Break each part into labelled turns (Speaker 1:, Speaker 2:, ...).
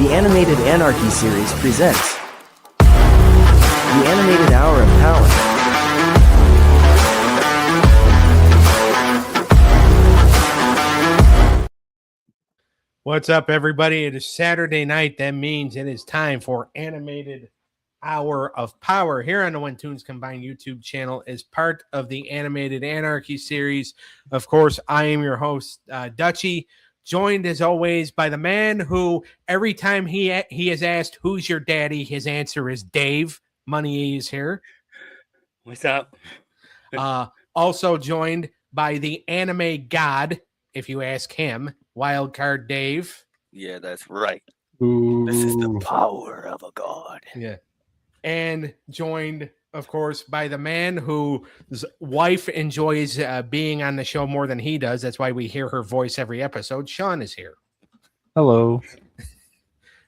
Speaker 1: The Animated Anarchy series presents the Animated Hour of Power.
Speaker 2: What's up, everybody? It is Saturday night. That means it is time for Animated Hour of Power here on the When Tunes Combined YouTube channel as part of the Animated Anarchy series. Of course, I am your host, Dutchie, joined as always by the man who every time he is asked, who's your daddy? His answer is Dave. Money is here.
Speaker 3: What's up?
Speaker 2: Also joined by the anime god, if you ask him, Wildcard Dave.
Speaker 3: Yeah, that's right.
Speaker 4: Ooh.
Speaker 3: This is the power of a god.
Speaker 2: Yeah. And joined, of course, by the man whose wife enjoys being on the show more than he does. That's why we hear her voice every episode. Sean is here.
Speaker 4: Hello.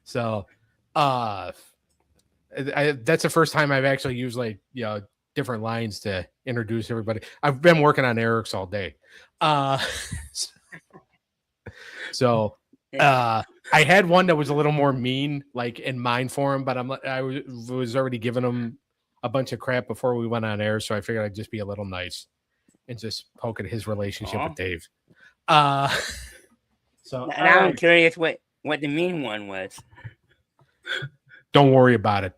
Speaker 2: So, that's the first time I've actually used different lines to introduce everybody. I've been working on Eric's all day. So I had one that was a little more mean, like in mind for him, but I was already giving him a bunch of crap before we went on air, so I figured I'd just be a little nice and just poke at his relationship with Dave. So
Speaker 3: now I'm curious what the mean one was.
Speaker 2: Don't worry about it.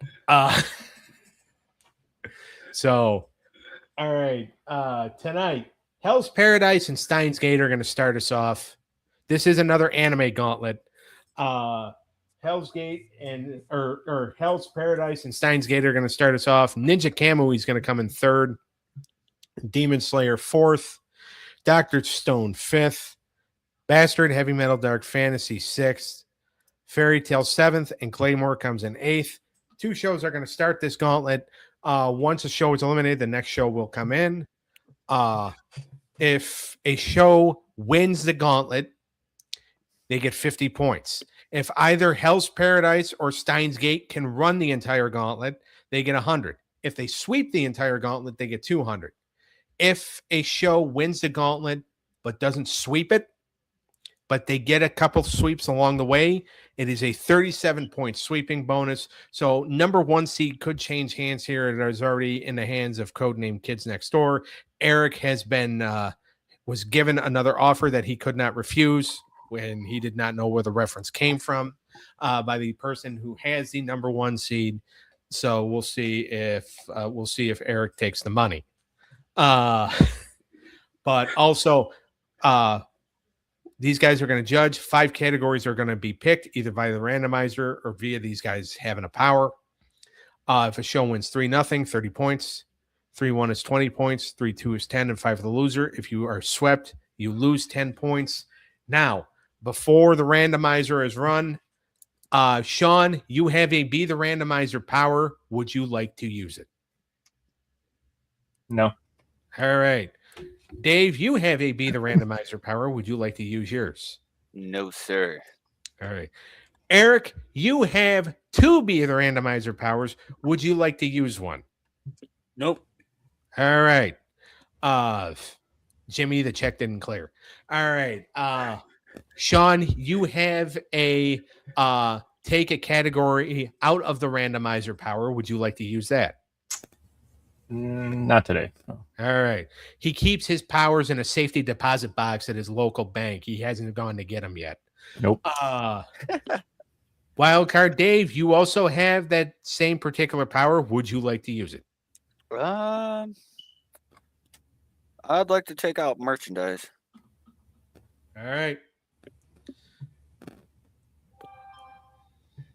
Speaker 2: So, all right. Tonight, Hell's Paradise and Steins Gate are going to start us off. This is another anime gauntlet. Hell's Gate or Hell's Paradise and Steins Gate are going to start us off. Ninja Kamui is going to come in third. Demon Slayer fourth. Dr. Stone fifth. Bastard Heavy Metal Dark Fantasy sixth. Fairy Tale seventh, and Claymore comes in eighth. Two shows are going to start this gauntlet. Once a show is eliminated, the next show will come in. If a show wins the gauntlet, they get 50 points. If either Hell's Paradise or Steins Gate can run the entire gauntlet, they get 100. If they sweep the entire gauntlet, they get 200. If a show wins the gauntlet but doesn't sweep it, but they get a couple sweeps along the way, it is a 37-point sweeping bonus. So number one seed could change hands here. It is already in the hands of Codename Kids Next Door. Eric has been was given another offer that he could not refuse when he did not know where the reference came from by the person who has the number one seed. So we'll see if Eric takes the money. But also, these guys are going to judge. 5 categories are going to be picked either by the randomizer or via these guys having a power. If a show wins 3-0, 30 points. 3-1 is 20 points. 3-2 is 10, and 5 for the loser. If you are swept, you lose 10 points. Now, before the randomizer is run, Sean, you have a Be the Randomizer power. Would you like to use it?
Speaker 4: No.
Speaker 2: All right. Dave, you have a Be the Randomizer power. Would you like to use yours?
Speaker 3: No, sir.
Speaker 2: All right. Eric, you have 2 Be the Randomizer powers. Would you like to use one?
Speaker 3: Nope.
Speaker 2: All right. Jimmy, the check didn't clear. All right. Sean, you have a take a category out of the randomizer power. Would you like to use that?
Speaker 4: Not today. No.
Speaker 2: All right. He keeps his powers in a safety deposit box at his local bank. He hasn't gone to get them yet.
Speaker 4: Nope.
Speaker 2: Wildcard Dave, you also have that same particular power. Would you like to use it?
Speaker 3: I'd like to take out merchandise.
Speaker 2: All right.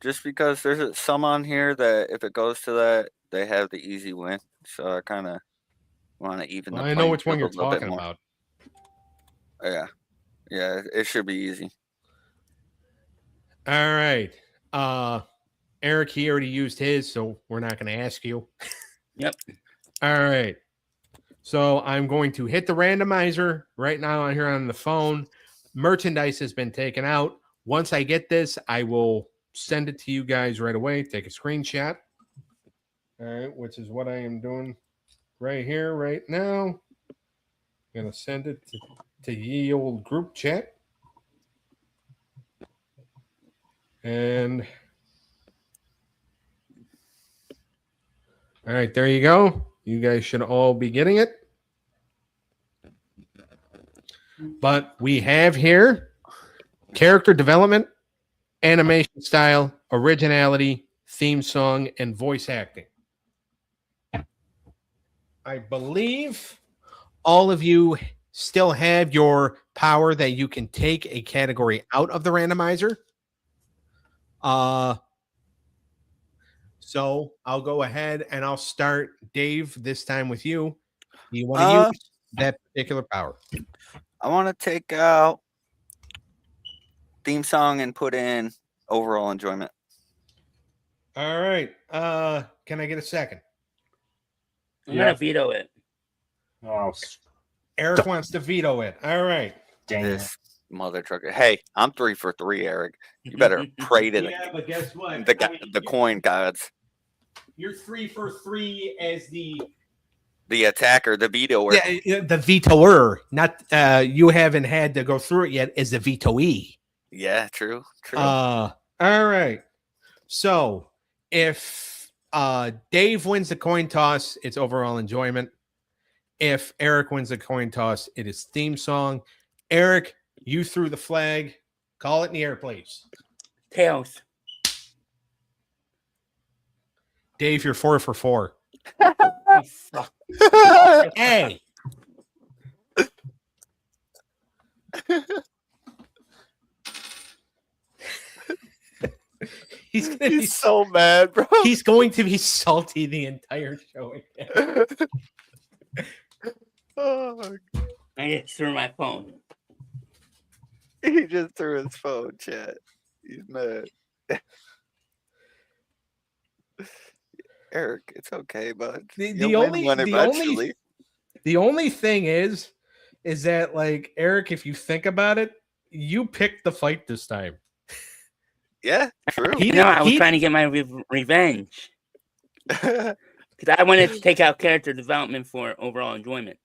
Speaker 3: Just because there's some on here that if it goes to that, they have the easy win. So I kind of want to even the
Speaker 2: I know which one you're talking about.
Speaker 3: Yeah. Yeah, it should be easy.
Speaker 2: All right. Eric, he already used his, so we're not going to ask you.
Speaker 3: Yep.
Speaker 2: All right. So I'm going to hit the randomizer right now on here on the phone. Merchandise has been taken out. Once I get this, I will send it to you guys right away. Take a screenshot. All right, which is what I am doing right here, right now. I'm going to send it to ye old group chat. And all right, there you go. You guys should all be getting it. But we have here character development, animation style, originality, theme song, and voice acting. I believe all of you still have your power that you can take a category out of the randomizer. So I'll go ahead and I'll start, Dave, this time with you. Do you want to use that particular power?
Speaker 3: I want to take out theme song and put in overall enjoyment.
Speaker 2: All right. Can I get a second?
Speaker 5: I'm gonna veto it.
Speaker 4: Oh,
Speaker 2: Eric wants to veto it. All right.
Speaker 4: dang it.
Speaker 3: This mother trucker. Hey, I'm 3 for 3, Eric. You better pray to
Speaker 2: Yeah, but guess what?
Speaker 3: the coin gods.
Speaker 2: You're 3 for 3 as the
Speaker 3: attacker, the vetoer.
Speaker 2: yeah, the vetoer. Not you haven't had to go through it yet as the vetoee.
Speaker 3: Yeah, true.
Speaker 2: All right. So if Dave wins the coin toss, it's overall enjoyment. If Eric wins the coin toss, it is theme song. Eric, you threw the flag. Call it in the air, please.
Speaker 5: Tails.
Speaker 2: Dave, you're 4 for 4.
Speaker 5: Oh, fuck.
Speaker 2: Hey. He's gonna be
Speaker 3: He's so mad, bro.
Speaker 2: He's going to be salty the entire show again.
Speaker 3: Oh,
Speaker 5: I just threw my phone.
Speaker 3: he just threw his phone, chat. He's mad. Eric, it's okay, bud.
Speaker 2: The
Speaker 3: You'll
Speaker 2: only
Speaker 3: win one eventually.
Speaker 2: the only thing is that like Eric, if you think about it, you picked the fight this time.
Speaker 3: Yeah, true.
Speaker 5: I was trying to get my revenge because I wanted to take out character development for overall enjoyment.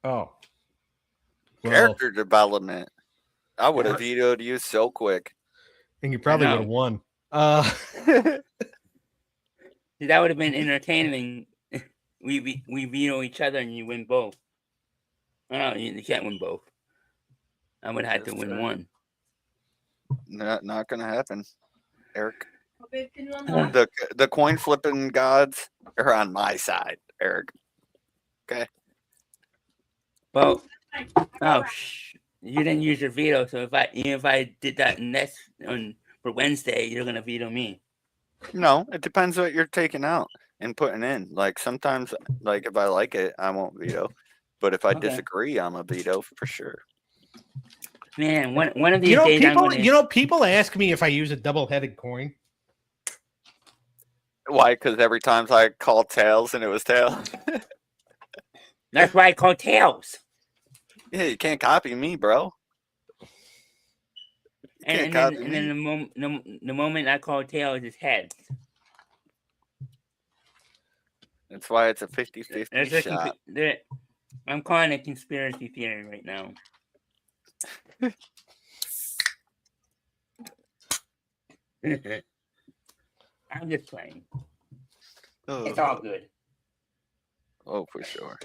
Speaker 2: Oh. Well,
Speaker 3: Character development. I would have vetoed you so quick.
Speaker 2: and you probably
Speaker 5: I
Speaker 2: would
Speaker 5: know.
Speaker 2: have won.
Speaker 5: See, that would have been entertaining. We veto each other and you win both. No, you can't win both. I would have had to
Speaker 3: That's
Speaker 5: win
Speaker 3: right.
Speaker 5: one.
Speaker 3: Not gonna happen, Eric. The coin flipping gods are on my side, Eric. Okay.
Speaker 5: Well, you didn't use your veto, so if I did that for Wednesday, you're gonna veto me.
Speaker 3: No, it depends what you're taking out and putting in. Like sometimes, like if I like it, I won't veto. But if I
Speaker 5: Okay.
Speaker 3: disagree, I'm a veto for sure.
Speaker 5: Man, one of these days
Speaker 2: People ask me if I use a double-headed coin.
Speaker 3: Why? Because every time I called tails and it was tails.
Speaker 5: That's why I call tails.
Speaker 3: Yeah, you can't copy me, bro.
Speaker 5: And then the moment I call tails is heads.
Speaker 3: That's why it's a 50-50 shot.
Speaker 5: I'm calling it conspiracy theory right now. I'm just playing. It's all good.
Speaker 3: Oh, for sure.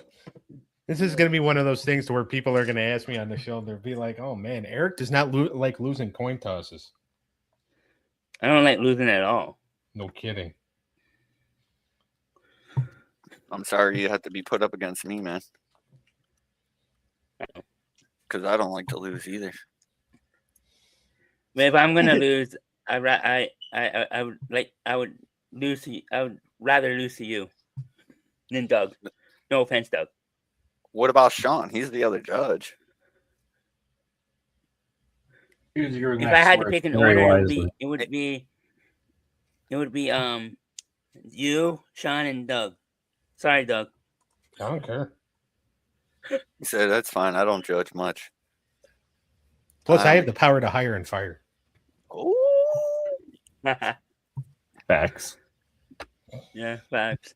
Speaker 2: This is going to be one of those things to where people are going to ask me on the show. They'll be like, "Oh man, Eric does not like losing coin tosses."
Speaker 5: I don't like losing at all.
Speaker 2: No kidding.
Speaker 3: I'm sorry you have to be put up against me, man. Because I don't like to lose either.
Speaker 5: But if I'm gonna lose, I would rather lose to you than Doug. No offense, Doug.
Speaker 3: What about Sean? He's the other judge.
Speaker 5: If I had to pick an order, it would be you, Sean, and Doug. Sorry, Doug.
Speaker 2: I don't care.
Speaker 3: He said, that's fine. I don't judge much.
Speaker 2: Plus, I have the power to hire and fire.
Speaker 3: Oh,
Speaker 4: Facts.
Speaker 5: Yeah, facts.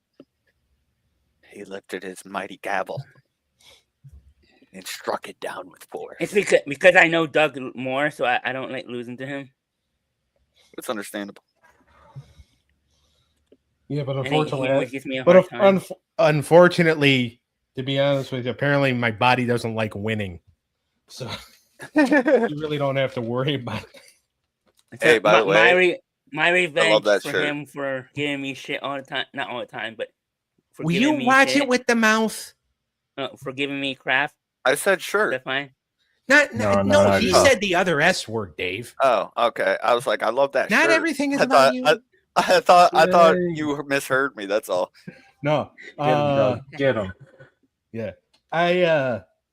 Speaker 3: he lifted his mighty gavel. and struck it down with force.
Speaker 5: It's because I know Doug more, so I don't like losing to him.
Speaker 3: It's understandable.
Speaker 2: Yeah, but
Speaker 5: And he
Speaker 2: unfortunately,
Speaker 5: always gives me a hard time.
Speaker 2: unfortunately, to be honest with you, apparently my body doesn't like winning, so you really don't have to worry about it.
Speaker 3: Hey, by the way,
Speaker 5: my revenge
Speaker 3: that
Speaker 5: for
Speaker 3: shirt.
Speaker 5: him for giving me shit all the time. Not all the time, but for
Speaker 2: Will
Speaker 5: giving
Speaker 2: you
Speaker 5: me
Speaker 2: watch
Speaker 5: shit,
Speaker 2: it with the mouth?
Speaker 5: for giving me crap.
Speaker 3: I said
Speaker 5: Is
Speaker 3: shirt.
Speaker 5: that fine?
Speaker 2: No, he
Speaker 3: good.
Speaker 2: said the other S word, Dave.
Speaker 3: Oh, okay. I was like, I love that
Speaker 2: Not
Speaker 3: shirt.
Speaker 2: everything is
Speaker 3: I
Speaker 2: about
Speaker 3: thought,
Speaker 2: you.
Speaker 3: I thought
Speaker 4: Yay.
Speaker 3: you misheard me. That's all.
Speaker 2: No,
Speaker 4: Get him, Doug. Get him.
Speaker 2: yeah,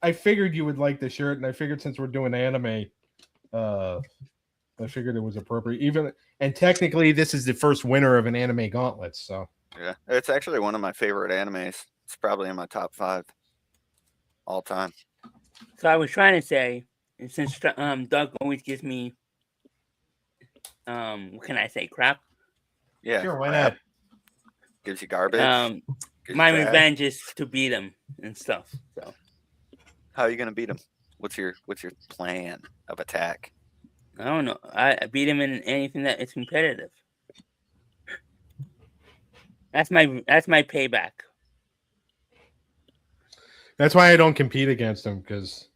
Speaker 2: I figured you would like the shirt, and I figured since we're doing anime, I figured it was appropriate. And technically, this is the first winner of an anime gauntlet. So
Speaker 3: Yeah, it's actually one of my favorite animes. It's probably in my top 5 all time.
Speaker 5: So I was trying to say, and since Doug always gives me what can I say, crap.
Speaker 3: Yeah,
Speaker 2: sure, why
Speaker 3: crap.
Speaker 2: not?
Speaker 3: Gives you garbage. gives you
Speaker 5: My
Speaker 3: trash.
Speaker 5: revenge is to beat him and stuff. So
Speaker 3: How are you gonna beat him? What's your plan of attack?
Speaker 5: I don't know. I beat him in anything that is competitive. That's my payback.
Speaker 2: That's why I don't compete against him, because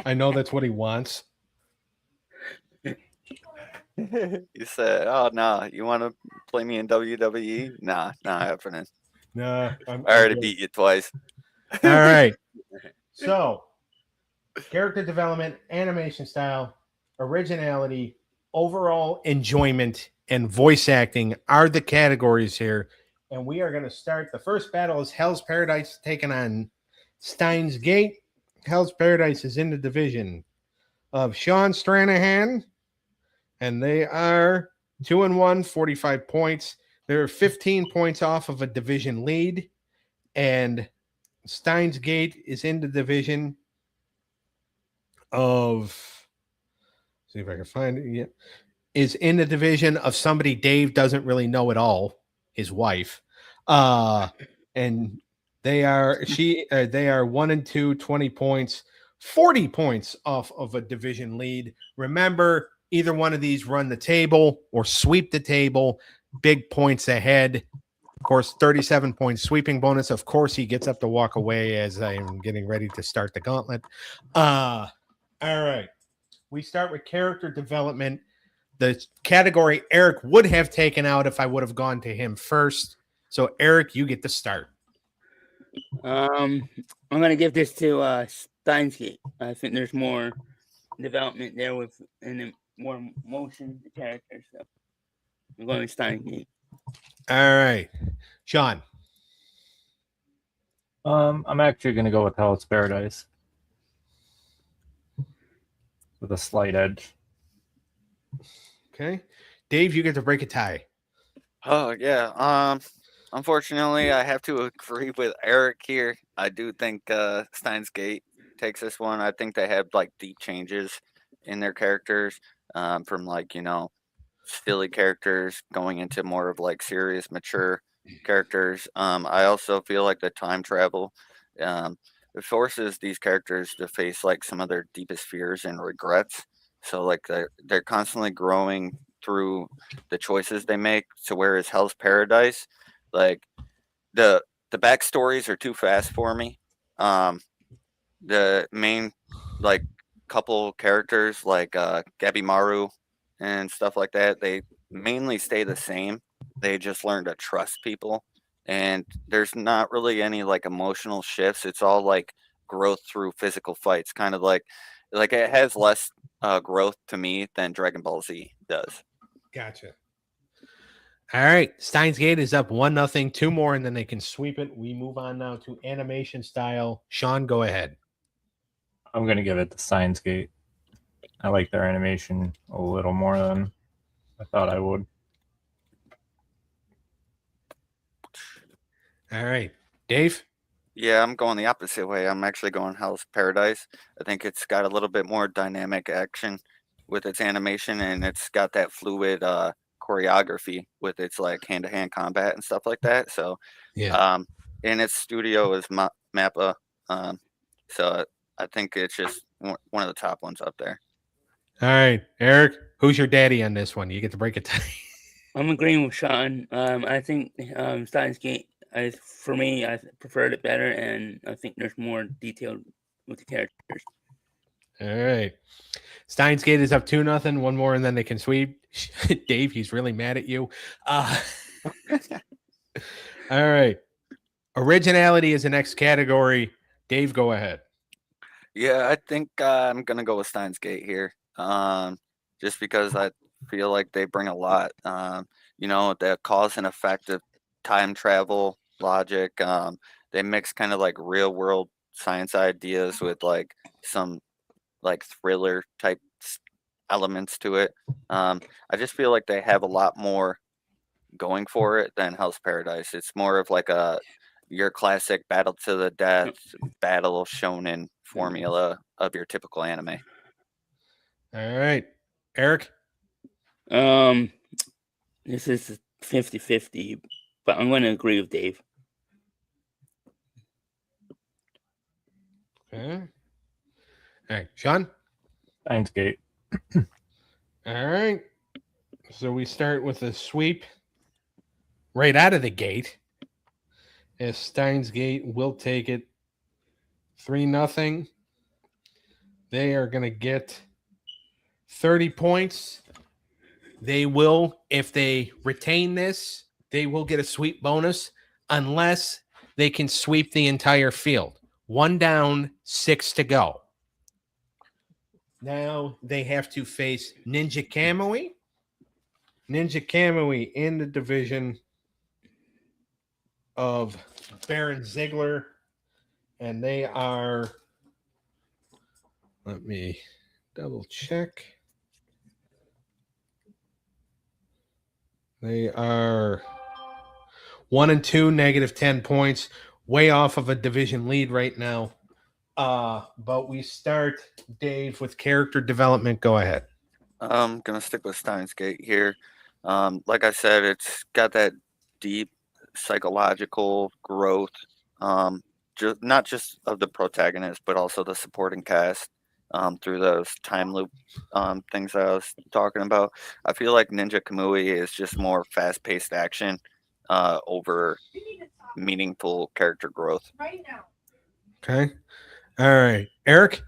Speaker 2: I know that's what he wants.
Speaker 3: You said, "Oh no, you want to play me in WWE? Nah, not happening.
Speaker 2: Nah,
Speaker 3: I already beat you twice."
Speaker 2: All right. So, character development, animation style, originality, overall enjoyment, and voice acting are the categories here. And we are going to start. The first battle is Hell's Paradise taking on Steins Gate. Hell's Paradise is in the division of Sean Stranahan, and they are 2-1, 45 points. They're 15 points off of a division lead, and Steins Gate is in the division of, see if I can find it. Yeah, is in the division of somebody Dave doesn't really know at all, his wife. And they are 1-2, 20 points, 40 points off of a division lead. Remember, either one of these run the table or sweep the table, big points ahead. Of course, 37 point sweeping bonus. Of course, he gets up to walk away as I am getting ready to start the gauntlet. All right. We start with character development. The category Eric would have taken out if I would have gone to him first. So, Eric, you get the start.
Speaker 5: I'm gonna give this to Steins Gate. I think there's more development there and more motion to characters. So I'm going with Steins Gate.
Speaker 2: All right. Sean.
Speaker 4: I'm actually gonna go with Hell's Paradise with a slight edge.
Speaker 2: Okay. Dave, you get to break a tie.
Speaker 3: Oh yeah. Unfortunately, I have to agree with Eric here. I do think Steins Gate takes this one. I think they have like deep changes in their characters, from like silly characters going into more of like serious, mature characters. I also feel like the time travel it forces these characters to face like some of their deepest fears and regrets. So like they're constantly growing through the choices they make. So whereas Hell's Paradise, like the backstories are too fast for me. The main like couple characters like Gabi Maru and stuff like that, they mainly stay the same. They just learn to trust people, and there's not really any like emotional shifts. It's all like growth through physical fights, kind of like it has less growth to me than Dragon Ball Z does.
Speaker 2: Gotcha. All right. Steins Gate is up 1-0. 2 more, and then they can sweep it. We move on now to animation style. Sean, go ahead.
Speaker 4: I'm gonna give it to Steins Gate. I like their animation a little more than I thought I would.
Speaker 2: All right. Dave?
Speaker 3: Yeah, I'm going the opposite way. I'm actually going Hell's Paradise. I think it's got a little bit more dynamic action with its animation, and it's got that fluid choreography with its like hand-to-hand combat and stuff like that. So,
Speaker 2: Yeah.
Speaker 3: and its studio is Mappa. So I think it's just one of the top ones up there.
Speaker 2: All right, Eric, who's your daddy on this one? You get to break it down.
Speaker 5: I'm agreeing with Sean. I think Steins Gate, for me, I preferred it better, and I think there's more detail with the characters.
Speaker 2: All right. Steins Gate is up 2-0. One more, and then they can sweep. Dave, he's really mad at you. All right. Originality is the next category. Dave, go ahead.
Speaker 3: Yeah, I think I'm gonna go with Steins Gate here. Just because I feel like they bring a lot. The cause and effect of time travel logic. They mix kind of like real world science ideas with like some like thriller type elements to it. I just feel like they have a lot more going for it than Hell's Paradise. It's more of like your classic battle to the death, battle shonen formula of your typical anime.
Speaker 2: All right. Eric?
Speaker 5: This is 50-50, but I'm going to agree with Dave.
Speaker 2: Okay. All right. Sean?
Speaker 4: Steins Gate.
Speaker 2: All right. So we start with a sweep right out of the gate. As Steins Gate will take it 3-0. They are going to get 30 points. They will, if they retain this, they will get a sweep bonus unless they can sweep the entire field. 1 down, 6 to go. Now they have to face Ninja Kamui. Ninja Kamui in the division of Baron Ziegler. And they are, let me double check. They are 1-2, negative 10 points, way off of a division lead right now. But we start, Dave, with character development. Go ahead.
Speaker 3: I'm gonna stick with Steins Gate here. Like I said, it's got that deep psychological growth, not just of the protagonist, but also the supporting cast through those time loop things that I was talking about. I feel like Ninja Kamui is just more fast-paced action over meaningful character growth.
Speaker 2: Okay. All right. Eric?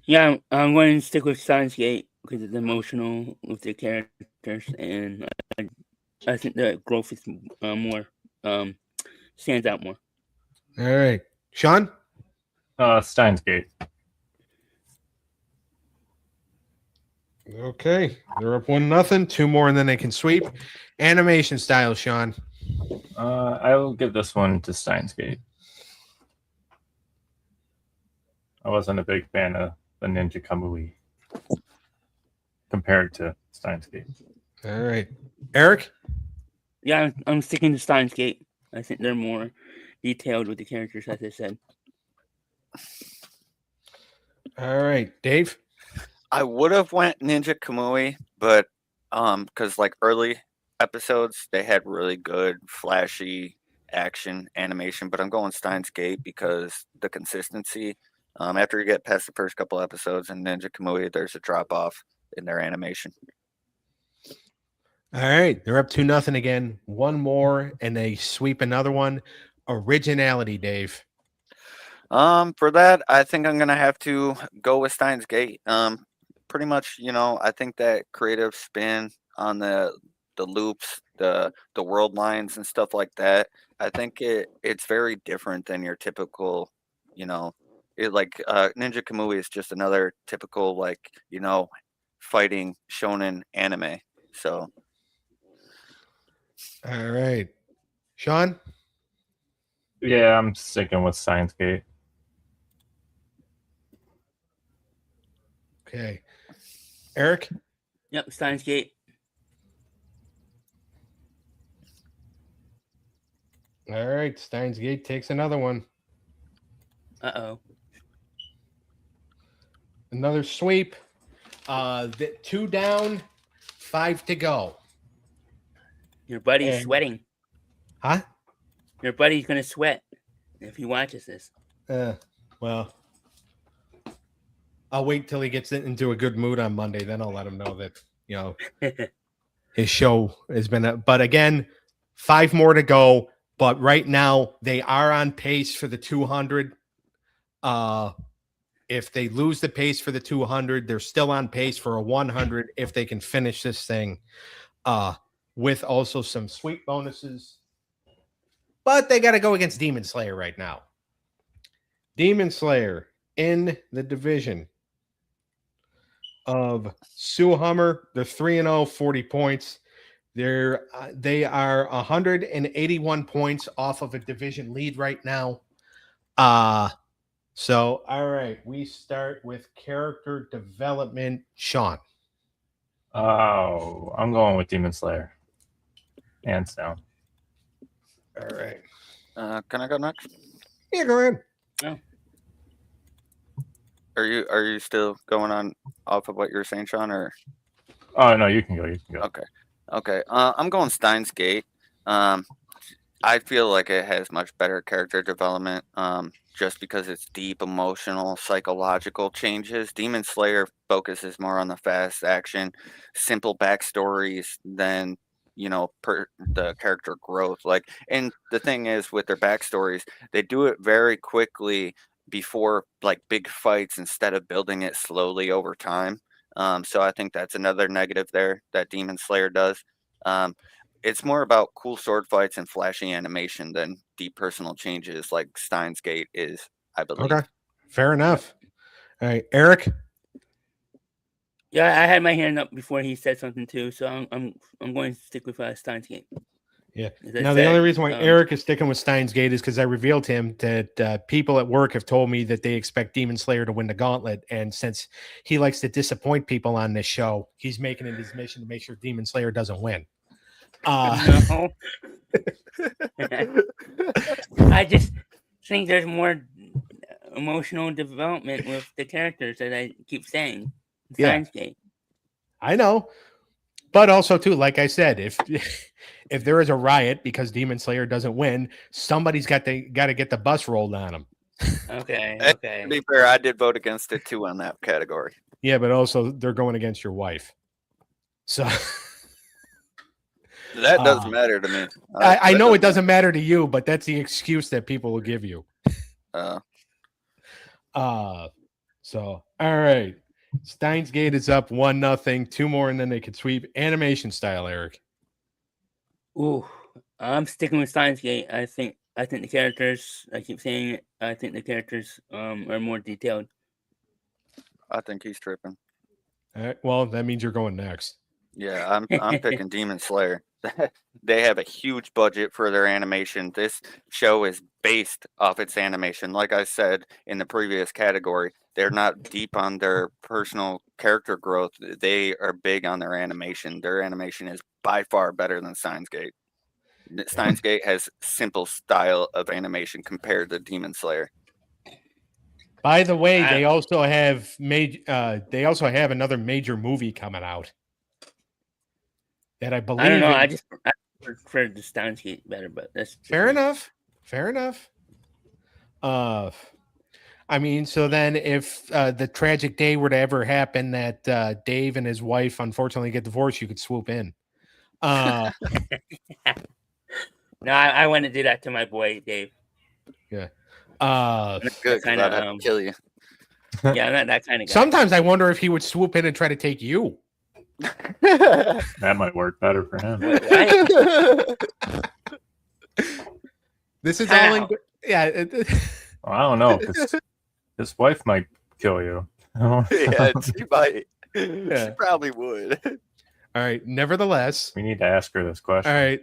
Speaker 5: Yeah, I'm going to stick with Steins Gate because it's emotional with the characters, and I think the growth is more stands out more.
Speaker 2: All right. Sean?
Speaker 4: Steins Gate.
Speaker 2: Okay. They're up 1-0. 2 more, and then they can sweep. Animation style, Sean.
Speaker 4: I will give this one to Steins Gate. I wasn't a big fan of the Ninja Kamui compared to Steins Gate.
Speaker 2: All right. Eric?
Speaker 5: Yeah, I'm sticking to Steins Gate. I think they're more detailed with the characters, as I said.
Speaker 2: All right. Dave?
Speaker 3: I would have went Ninja Kamui, but because like early episodes they had really good flashy action animation, but I'm going Steins Gate because the consistency. After you get past the first couple episodes in Ninja Kamui, there's a drop off in their animation.
Speaker 2: All right. They're up 2-0 again. 1 more, and they sweep another one. Originality, Dave.
Speaker 3: For that, I think I'm gonna have to go with Steins Gate. Pretty much, I think that creative spin on the loops, the world lines and stuff like that. I think it's very different than your typical, Ninja Kamui is just another typical fighting shonen anime. So
Speaker 2: All right. Sean?
Speaker 4: Yeah, I'm sticking with Steins Gate.
Speaker 2: Okay. Eric?
Speaker 5: Yep, Steins Gate.
Speaker 2: All right. Steins Gate takes another one.
Speaker 5: Uh-oh.
Speaker 2: Another sweep. 2 down, 5 to go.
Speaker 5: Your buddy's
Speaker 2: And-
Speaker 5: sweating.
Speaker 2: Huh?
Speaker 5: Your buddy's going to sweat if he watches this.
Speaker 2: Well, I'll wait till he gets into a good mood on Monday. Then I'll let him know that, his show has been. But again, 5 more to go. But right now, they are on pace for the 200. If they lose the pace for the 200, they're still on pace for a 100 if they can finish this thing with also some sweet bonuses. But they got to go against Demon Slayer right now. Demon Slayer in the division of Sue Hummer. They're 3-0, 40 points. They are 181 points off of a division lead right now. So, all right, we start with character development. Sean.
Speaker 4: Oh, I'm going with Demon Slayer. Hands down.
Speaker 2: All right.
Speaker 3: Can I go next?
Speaker 2: Yeah, go ahead.
Speaker 5: No.
Speaker 3: Are you still going on off of what you were saying, Sean? Or
Speaker 4: Oh no, you can go.
Speaker 3: okay. I'm going Steins Gate. I feel like it has much better character development. Just because it's deep, emotional, psychological changes. Demon Slayer focuses more on the fast action, simple backstories than the character growth. And the thing is, with their backstories, they do it very quickly before big fights instead of building it slowly over time. So I think that's another negative there that Demon Slayer does. It's more about cool sword fights and flashy animation than deep personal changes like Steins Gate is, I believe.
Speaker 2: Okay, fair enough. All right, Eric.
Speaker 5: Yeah, I had my hand up before he said something too, so I'm going to stick with Steins Gate.
Speaker 2: Yeah.
Speaker 5: As I
Speaker 2: Now, the
Speaker 5: said,
Speaker 2: only reason why Eric is sticking with Steins Gate is because I revealed to him that people at work have told me that they expect Demon Slayer to win the gauntlet. And since he likes to disappoint people on this show, he's making it his mission to make sure Demon Slayer doesn't win.
Speaker 5: No. I just think there's more emotional development with the characters that I keep saying.
Speaker 2: Yeah.
Speaker 5: Steins Gate.
Speaker 2: I know. But also, too, like I said, if there is a riot because Demon Slayer doesn't win, somebody's got to get the bus rolled on them.
Speaker 5: Okay.
Speaker 3: To be fair, I did vote against it too on that category.
Speaker 2: Yeah, but also they're going against your wife. So
Speaker 3: that doesn't matter to me.
Speaker 2: I know it doesn't matter to you, but that's the excuse that people will give you. So all right. Steins Gate is up 1-0. 2 more, and then they could sweep. Animation style, Eric.
Speaker 5: Ooh, I'm sticking with Steins Gate. I think the characters. I keep saying it. I think the characters are more detailed.
Speaker 3: I think he's tripping.
Speaker 2: All right. Well, that means you're going next.
Speaker 3: Yeah, I'm picking Demon Slayer. They have a huge budget for their animation. This show is based off its animation. Like I said in the previous category, they're not deep on their personal character growth. They are big on their animation. Their animation is by far better than Steins Gate. Steins Gate has simple style of animation compared to Demon Slayer.
Speaker 2: By the way, they also have another major movie coming out that I believe.
Speaker 5: I don't know. I prefer the Steins Gate better, but that's
Speaker 2: fair enough. Fair enough. I mean, so then if the tragic day were to ever happen that Dave and his wife unfortunately get divorced, you could swoop in.
Speaker 5: No, I want to do that to my boy Dave.
Speaker 2: Yeah.
Speaker 3: Good, because I'd have to kill you.
Speaker 5: Yeah, I'm not that kind of guy.
Speaker 2: Sometimes I wonder if he would swoop in and try to take you.
Speaker 4: That might work better for him.
Speaker 2: This is all in, yeah.
Speaker 4: Well, I don't know. His wife might kill you.
Speaker 3: Yeah, she might.
Speaker 2: Yeah.
Speaker 3: She probably would.
Speaker 2: All right. Nevertheless,
Speaker 4: we need to ask her this question.
Speaker 2: All right.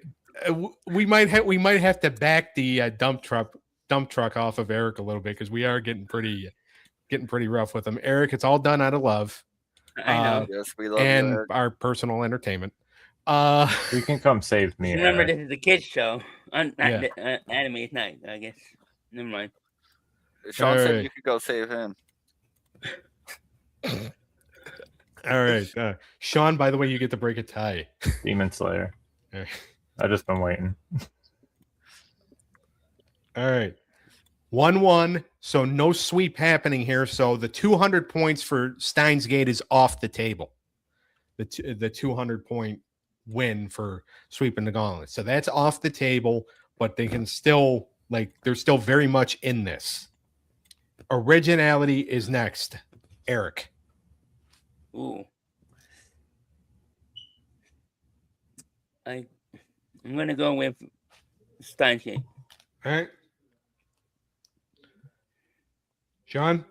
Speaker 2: We might have to back the dump truck off of Eric a little bit because we are getting pretty rough with him. Eric, it's all done out of love.
Speaker 5: I know.
Speaker 3: Yes, we love
Speaker 2: and
Speaker 3: you,
Speaker 2: our personal entertainment.
Speaker 4: You can come save me.
Speaker 5: Remember,
Speaker 4: Eric.
Speaker 5: this is a kids show. Animated night, I guess. Never mind.
Speaker 3: Sean said you could go save him.
Speaker 2: All right. Sean, by the way, you get to break a tie.
Speaker 4: Demon Slayer.
Speaker 2: All right.
Speaker 4: I've just been waiting.
Speaker 2: All right. 1-1. So no sweep happening here. So the 200 points for Steins Gate is off the table. The 200 point win for sweeping the gauntlet. So that's off the table, but they can still, like, they're still very much in this. Originality is next. Eric.
Speaker 5: Ooh. I'm gonna go with Steins Gate.
Speaker 2: All right. Sean?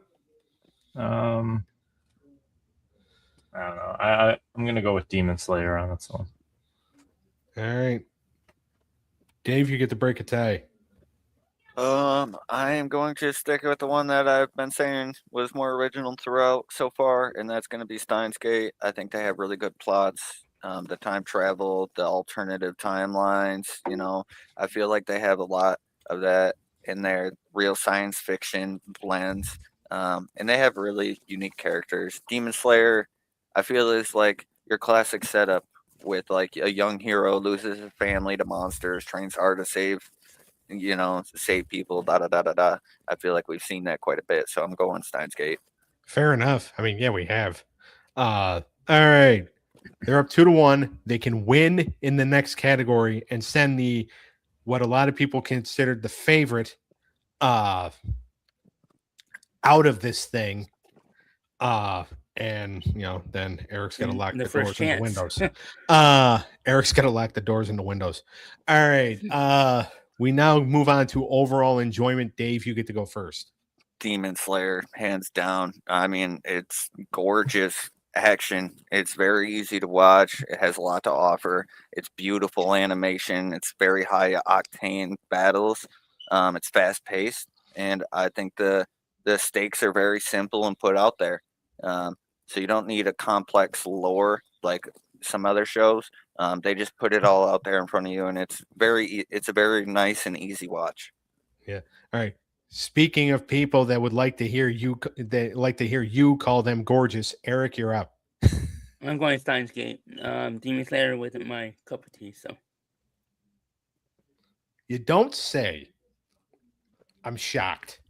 Speaker 4: I don't know. I'm gonna go with Demon Slayer on this one.
Speaker 2: All right. Dave, you get to break a tie.
Speaker 3: I am going to stick with the one that I've been saying was more original throughout so far, and that's going to be Steins Gate. I think they have really good plots. The time travel, the alternative timelines. You know, I feel like they have a lot of that in their real science fiction blends, and they have really unique characters. Demon Slayer, I feel, is like your classic setup with like a young hero loses his family to monsters, trains hard to save people, da da da da da. I feel like we've seen that quite a bit, so I'm going Steins Gate.
Speaker 2: Fair enough. I mean, yeah, we have. All right. They're up 2-1. They can win in the next category and send what a lot of people considered the favorite out of this thing. And then Eric's gonna lock the doors and the windows. Eric's gonna lock the doors and the windows. All right. We now move on to overall enjoyment. Dave, you get to go first.
Speaker 3: Demon Slayer, hands down. I mean, it's gorgeous action. It's very easy to watch. It has a lot to offer. It's beautiful animation. It's very high octane battles. It's fast paced, and I think the stakes are very simple and put out there. So you don't need a complex lore like some other shows. They just put it all out there in front of you, and it's a very nice and easy watch.
Speaker 2: Yeah. All right. Speaking of people that would like to hear you call them gorgeous, Eric, you're up.
Speaker 5: I'm going Steins Gate. Demon Slayer wasn't my cup of tea, so.
Speaker 2: You don't say. I'm shocked.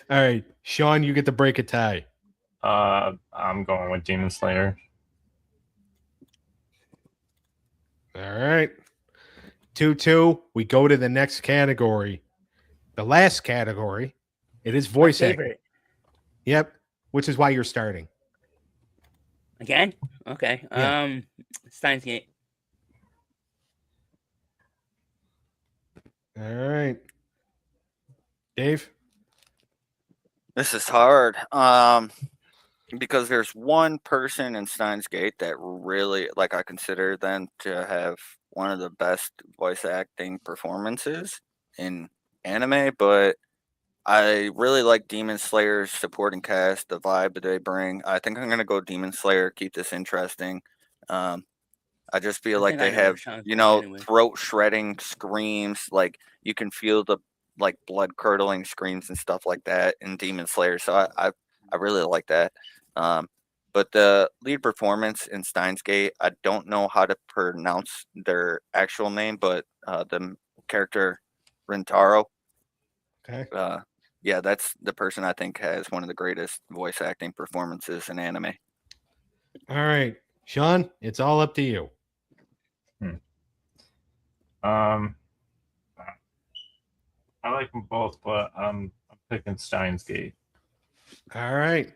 Speaker 2: All right, Sean, you get to break a tie.
Speaker 4: I'm going with Demon Slayer.
Speaker 2: All right. 2-2. We go to the next category. The last category. It is voice acting. Yep. Which is why you're starting.
Speaker 5: Again? Okay.
Speaker 2: Yeah.
Speaker 5: Steins Gate.
Speaker 2: All right. Dave?
Speaker 3: This is hard. Because there's one person in Steins Gate that really, like, I consider them to have one of the best voice acting performances in anime, but I really like Demon Slayer's supporting cast, the vibe that they bring. I think I'm gonna go Demon Slayer, keep this interesting. I just feel like they have, throat shredding screams, like you can feel the like blood curdling screams and stuff like that in Demon Slayer. So I really like that. But the lead performance in Steins Gate, I don't know how to pronounce their actual name, but the character Rintaro.
Speaker 2: Okay.
Speaker 3: Yeah, that's the person I think has one of the greatest voice acting performances in anime.
Speaker 2: All right. Sean, it's all up to you.
Speaker 4: I like them both, but I'm picking Steins Gate.
Speaker 2: All right.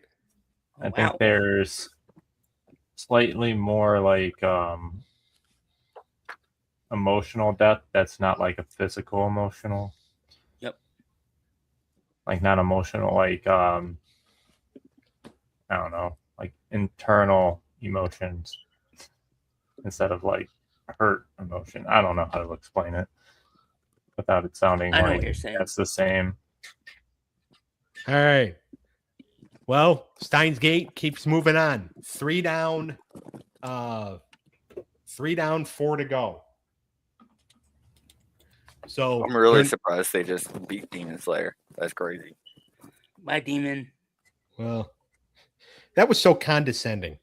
Speaker 4: I think there's slightly more like emotional depth that's not like a physical emotional.
Speaker 5: Yep.
Speaker 4: Like not emotional, like I don't know, like internal emotions instead of like hurt emotion. I don't know how to explain it without it sounding
Speaker 5: I know
Speaker 4: like
Speaker 5: what you're saying.
Speaker 4: that's the same.
Speaker 2: All right. Well, Steins Gate keeps moving on. 3 down, 4 to go. So
Speaker 3: I'm really surprised they just beat Demon Slayer. That's crazy.
Speaker 5: Bye, Demon.
Speaker 2: Well, that was so condescending.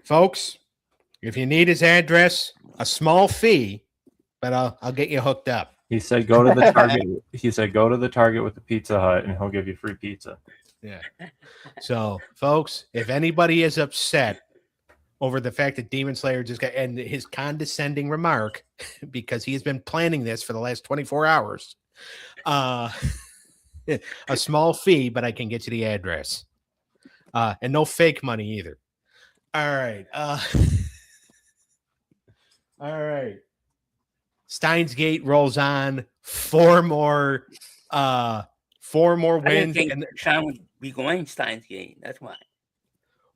Speaker 2: Folks, if you need his address, a small fee, but I'll get you hooked up.
Speaker 4: He said go to the Target. He said go to the Target with the Pizza Hut, and he'll give you free pizza.
Speaker 2: Yeah. So, folks, if anybody is upset over the fact that Demon Slayer just got and his condescending remark, because he has been planning this for the last 24 hours, a small fee, but I can get you the address. And no fake money either. All right. All right. Steins Gate rolls on. Four more
Speaker 5: I didn't
Speaker 2: wins.
Speaker 5: think
Speaker 2: And
Speaker 5: Sean would be going Steins Gate. That's why.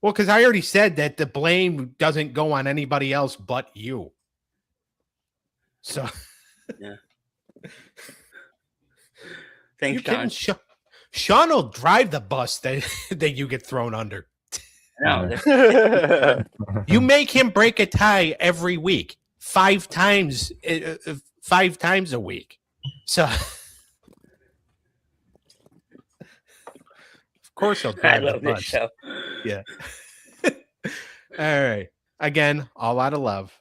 Speaker 2: well, because I already said that the blame doesn't go on anybody else but you. So
Speaker 5: Thanks,
Speaker 2: kidding?
Speaker 5: Sean.
Speaker 2: Sean will drive the bus that, that you get thrown under.
Speaker 5: No, that's-
Speaker 2: You make him break a tie every week, 5 times a week. So of course he'll
Speaker 5: I
Speaker 2: drive the
Speaker 5: love this
Speaker 2: bus.
Speaker 5: show.
Speaker 2: Yeah. All right. Again, all out of love.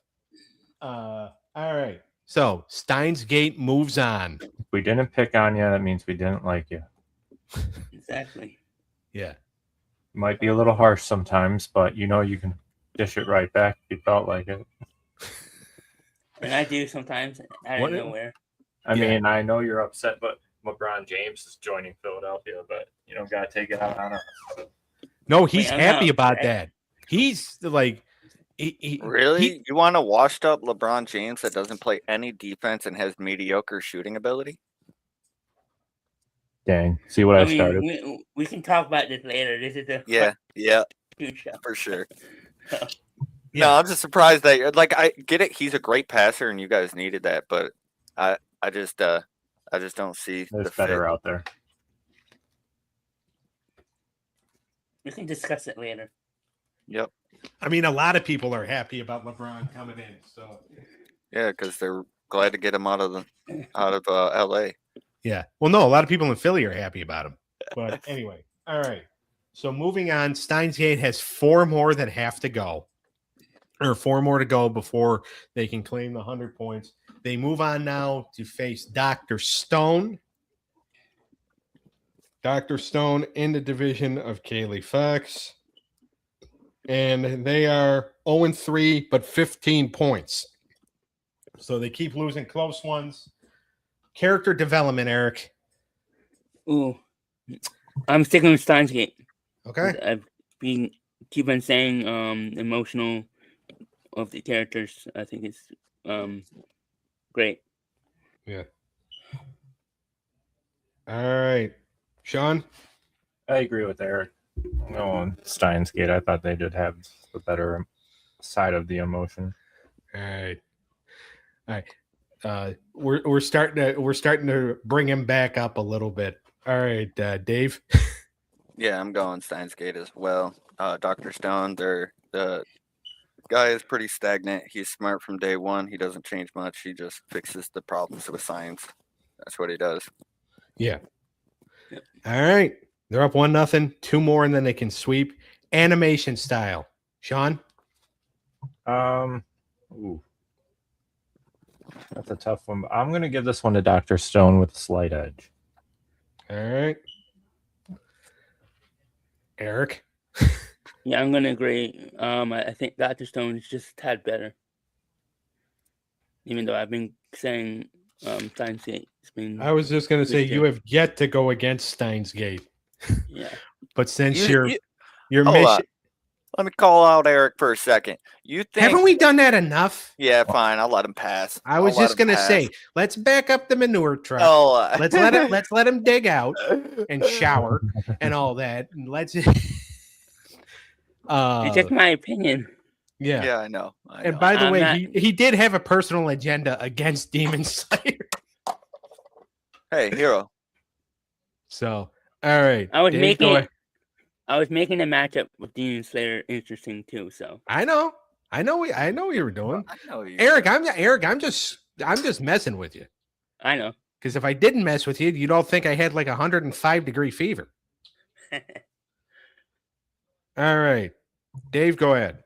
Speaker 2: All right. So Steins Gate moves on.
Speaker 4: If we didn't pick on you, that means we didn't like you.
Speaker 5: Exactly.
Speaker 2: Yeah.
Speaker 4: Might be a little harsh sometimes, but you know you can dish it right back if you felt like it.
Speaker 5: And I do sometimes out
Speaker 2: What-
Speaker 5: of nowhere.
Speaker 4: I
Speaker 2: Yeah.
Speaker 4: mean, I know you're upset, but LeBron James is joining Philadelphia, but you don't got to take it out on us.
Speaker 2: No, he's
Speaker 5: I'm
Speaker 2: happy
Speaker 5: not
Speaker 2: about
Speaker 5: upset.
Speaker 2: that. He's like, he-
Speaker 3: Really? You want a washed up LeBron James that doesn't play any defense and has mediocre shooting ability?
Speaker 4: Dang. See what I,
Speaker 5: I mean,
Speaker 4: started?
Speaker 5: we can talk about this later. This is a
Speaker 3: Yeah,
Speaker 5: huge show.
Speaker 3: for sure.
Speaker 2: Yeah.
Speaker 3: No, I'm just surprised that I get it. He's a great passer, and you guys needed that, but I just don't see
Speaker 4: There's
Speaker 3: the fit.
Speaker 4: better out there.
Speaker 5: We can discuss it later.
Speaker 3: Yep.
Speaker 2: I mean, a lot of people are happy about LeBron coming in. So
Speaker 3: Yeah, because they're glad to get him out of L.A.
Speaker 2: yeah. Well, no, a lot of people in Philly are happy about him. But anyway, all right. So moving on, Steins Gate has 4 more that have to go, or 4 more to go before they can claim the 100 points. They move on now to face Dr. Stone. Dr. Stone in the division of Kaylee Fox. And they are 0-3, but 15 points. So they keep losing close ones. Character development, Eric.
Speaker 5: Ooh, I'm sticking with Steins Gate.
Speaker 2: Okay.
Speaker 5: I've been keep on saying emotional of the characters. I think it's great.
Speaker 2: Yeah. All right. Sean?
Speaker 4: I agree with Eric. I'm going Steins Gate. I thought they did have the better side of the emotion.
Speaker 2: All right. All right. We're starting to bring him back up a little bit. All right, Dave.
Speaker 3: Yeah, I'm going Steins Gate as well. Dr. Stone, the guy is pretty stagnant. He's smart from day one. He doesn't change much. He just fixes the problems with science. That's what he does.
Speaker 2: Yeah. All right. They're up 1-0. 2 more, and then they can sweep. Animation style. Sean?
Speaker 4: Ooh. That's a tough one. But I'm going to give this one to Dr. Stone with a slight edge.
Speaker 2: All right. Eric?
Speaker 5: Yeah, I'm gonna agree. I think Dr. Stone is just a tad better. Even though I've been saying Steins Gate. It's been
Speaker 2: I was just going to say
Speaker 5: Good
Speaker 2: you
Speaker 5: too.
Speaker 2: have yet to go against Steins Gate.
Speaker 5: yeah.
Speaker 2: But since
Speaker 3: You-
Speaker 2: your
Speaker 3: Hold on.
Speaker 2: mission,
Speaker 3: Let me call out Eric for a second. You think?
Speaker 2: haven't we done that enough?
Speaker 3: Yeah, fine. I'll let him pass.
Speaker 2: I was just gonna say, let's back up the manure truck.
Speaker 3: Oh,
Speaker 2: Let's let him dig out and shower and all that. And let's
Speaker 5: It's just my opinion.
Speaker 2: yeah.
Speaker 3: Yeah, I know.
Speaker 2: And by the
Speaker 5: I'm
Speaker 2: way,
Speaker 5: not-
Speaker 2: he did have a personal agenda against Demon Slayer.
Speaker 3: Hey, hero.
Speaker 2: So all right.
Speaker 5: I was
Speaker 2: Dave,
Speaker 5: making
Speaker 2: go
Speaker 5: it-
Speaker 2: ahead.
Speaker 5: I was making the matchup with Demon Slayer interesting too. So
Speaker 2: I know what you were doing.
Speaker 3: I know you.
Speaker 2: Eric, I'm just messing with you.
Speaker 5: I know.
Speaker 2: Because if I didn't mess with you, you don't think I had like 105-degree fever. All right. Dave, go ahead.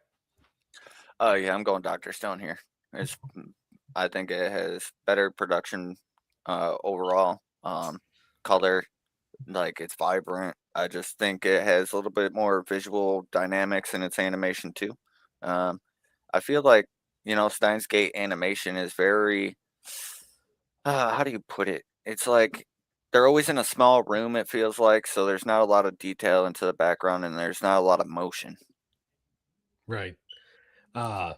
Speaker 3: Oh yeah, I'm going Dr. Stone here. I think it has better production overall. Color, like it's vibrant. I just think it has a little bit more visual dynamics in its animation too. I feel like Steins Gate animation is very how do you put it? It's like they're always in a small room. It feels like so there's not a lot of detail into the background and there's not a lot of motion.
Speaker 2: Right. Now,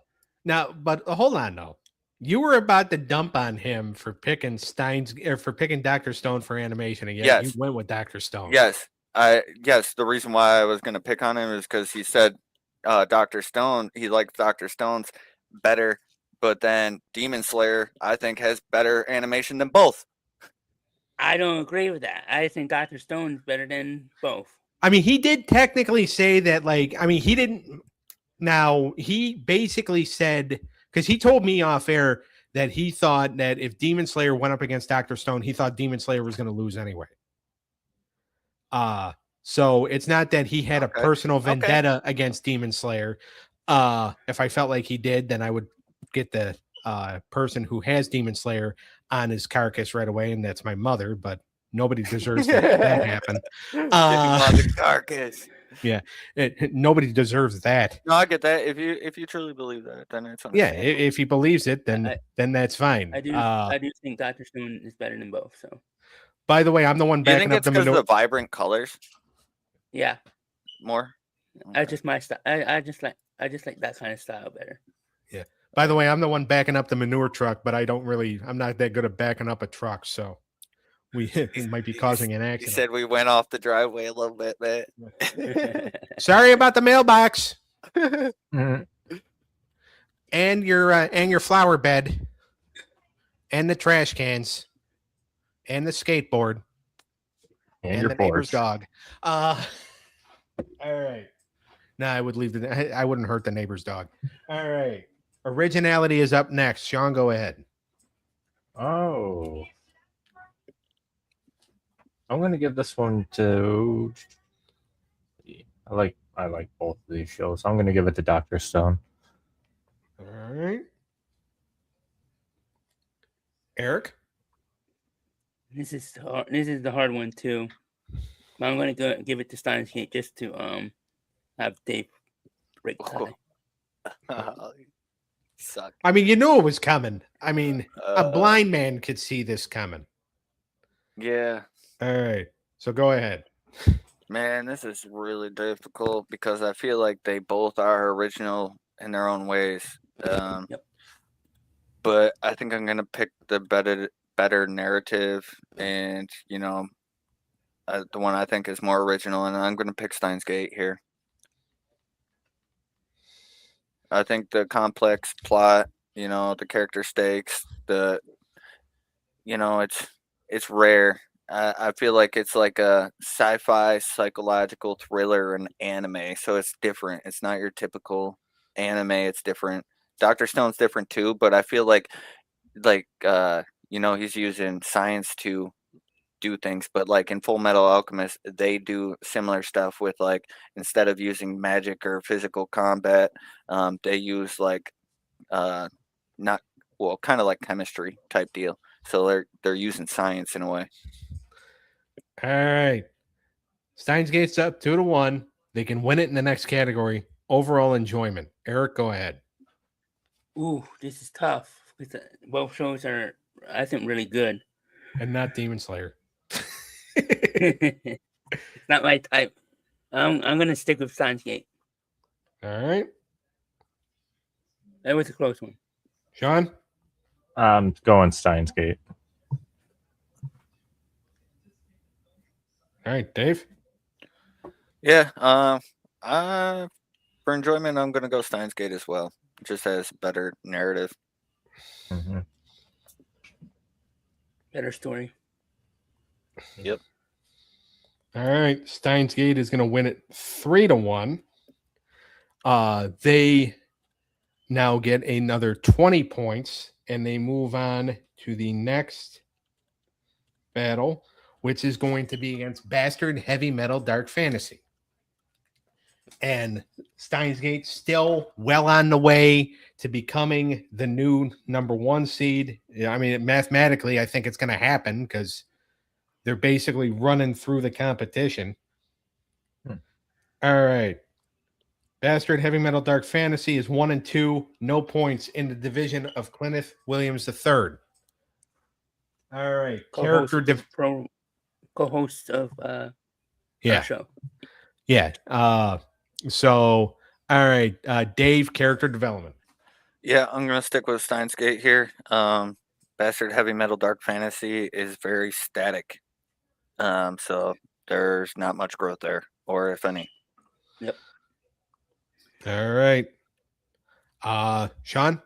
Speaker 2: but hold on though. You were about to dump on him for picking Dr. Stone for animation, and yet you
Speaker 3: Yes.
Speaker 2: went with Dr. Stone.
Speaker 3: Yes, the reason why I was gonna pick on him is because he said Dr. Stone, he likes Dr. Stone's better, but then Demon Slayer, I think, has better animation than both.
Speaker 5: I don't agree with that. I think Dr. Stone's better than both.
Speaker 2: I mean, he did technically say that, like, I mean, he didn't. Now, he basically said, because he told me off air that he thought that if Demon Slayer went up against Dr. Stone, he thought Demon Slayer was going to lose anyway. So it's not that he had a personal vendetta against Demon Slayer. If I felt like he did, then I would get the person who has Demon Slayer on his carcass right away, and that's my mother, but nobody deserves that happen.
Speaker 3: The carcass.
Speaker 2: Yeah, nobody deserves that.
Speaker 3: No, I get that. If you truly believe that, then it's
Speaker 2: Yeah, if he believes it, then that's fine.
Speaker 5: I do think Dr. Stone is better than both. So,
Speaker 2: by the way, I'm the one
Speaker 3: do you
Speaker 2: backing
Speaker 3: think
Speaker 2: up
Speaker 3: it's
Speaker 2: the
Speaker 3: because of
Speaker 2: manure.
Speaker 3: the vibrant colors
Speaker 5: yeah,
Speaker 3: more?
Speaker 5: I just my style. I just like that kind of style better.
Speaker 2: Yeah. By the way, I'm the one backing up the manure truck, but I'm not that good at backing up a truck, so we might be causing an
Speaker 3: He
Speaker 2: accident.
Speaker 3: said we went off the driveway a little bit, man.
Speaker 2: Sorry about the mailbox
Speaker 4: Mhm.
Speaker 2: and your flower bed and the trash cans and the skateboard
Speaker 4: And your
Speaker 2: the neighbor's
Speaker 4: porch.
Speaker 2: dog. All right. No, I would leave I wouldn't hurt the neighbor's dog. All right. Originality is up next. Sean, go ahead.
Speaker 4: Oh. I'm gonna give this one to. I like both of these shows. So I'm gonna give it to Dr. Stone.
Speaker 2: All right. Eric?
Speaker 5: This is the hard one too. But I'm gonna give it to Steins Gate just to have Dave break the tie.
Speaker 3: Suck.
Speaker 2: I mean, you knew it was coming. I mean, a blind man could see this coming.
Speaker 3: Yeah.
Speaker 2: All right. So go ahead.
Speaker 3: Man, this is really difficult because I feel like they both are original in their own ways.
Speaker 5: Yep.
Speaker 3: But I think I'm gonna pick the better narrative, and the one I think is more original, and I'm gonna pick Steins Gate here. I think the complex plot, the character stakes, it's rare. I feel like it's like a sci-fi psychological thriller and anime, so it's different. It's not your typical anime. It's different. Dr. Stone's different too, but I feel like he's using science to do things. But like in Full Metal Alchemist, they do similar stuff with like instead of using magic or physical combat, they use like kind of like chemistry type deal. So they're using science in a way.
Speaker 2: All right. Steins Gate's up 2-1. They can win it in the next category. Overall enjoyment. Eric, go ahead.
Speaker 5: Ooh, this is tough because both shows are, I think, really good.
Speaker 2: And not Demon Slayer.
Speaker 5: It's not my type. I'm gonna stick with Steins Gate.
Speaker 2: All right.
Speaker 5: That was a close one.
Speaker 2: Sean?
Speaker 4: I'm going Steins Gate.
Speaker 2: All right, Dave?
Speaker 3: Yeah. For enjoyment, I'm gonna go Steins Gate as well. It just has better narrative.
Speaker 4: Mm-hmm.
Speaker 5: Better story.
Speaker 3: Yep.
Speaker 2: All right. Steins Gate is going to win it 3-1. They now get another 20 points, and they move on to the next battle, which is going to be against Bastard Heavy Metal Dark Fantasy. And Steins Gate still well on the way to becoming the new number 1 seed. I mean, mathematically, I think it's going to happen because they're basically running through the competition. All right. Bastard Heavy Metal Dark Fantasy is 1 and 2, no points in the division of Kenneth Williams III. All right.
Speaker 5: Co-host of our show.
Speaker 2: Yeah. So, all right. Dave, character development.
Speaker 3: Yeah, I'm gonna stick with Steins Gate here. Bastard Heavy Metal Dark Fantasy is very static. So there's not much growth there, or if any.
Speaker 5: Yep.
Speaker 2: All right. Sean?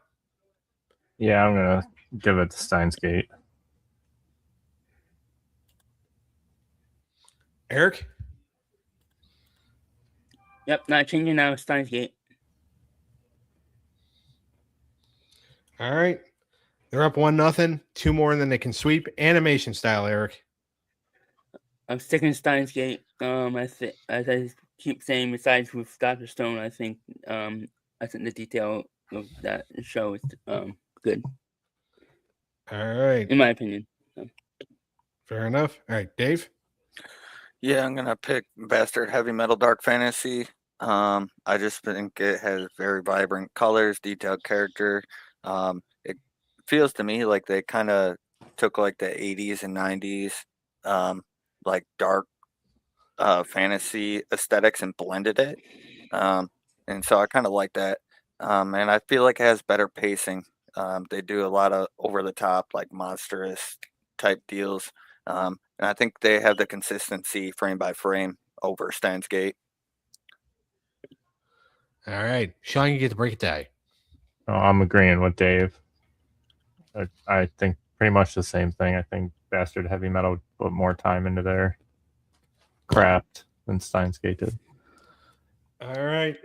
Speaker 4: Yeah, I'm gonna give it to Steins Gate.
Speaker 2: Eric?
Speaker 5: Yep, not changing now. Steins Gate.
Speaker 2: All right. They're up 1-0. 2 more, and then they can sweep. Animation style, Eric.
Speaker 5: I'm sticking Steins Gate. As I keep saying, besides with Dr. Stone, I think the detail of that show is good.
Speaker 2: All right.
Speaker 5: In my opinion.
Speaker 2: Fair enough. All right, Dave?
Speaker 3: Yeah, I'm gonna pick Bastard Heavy Metal Dark Fantasy. I just think it has very vibrant colors, detailed character. It feels to me like they kind of took like the 80s and 90s, like dark fantasy aesthetics and blended it. And so I kind of like that. And I feel like it has better pacing. They do a lot of over the top, like monstrous type deals. And I think they have the consistency frame by frame over Steins Gate.
Speaker 2: All right. Sean, you get to break it down.
Speaker 4: Oh, I'm agreeing with Dave. I think pretty much the same thing. I think Bastard Heavy Metal put more time into their craft than Steins Gate did.
Speaker 2: All right.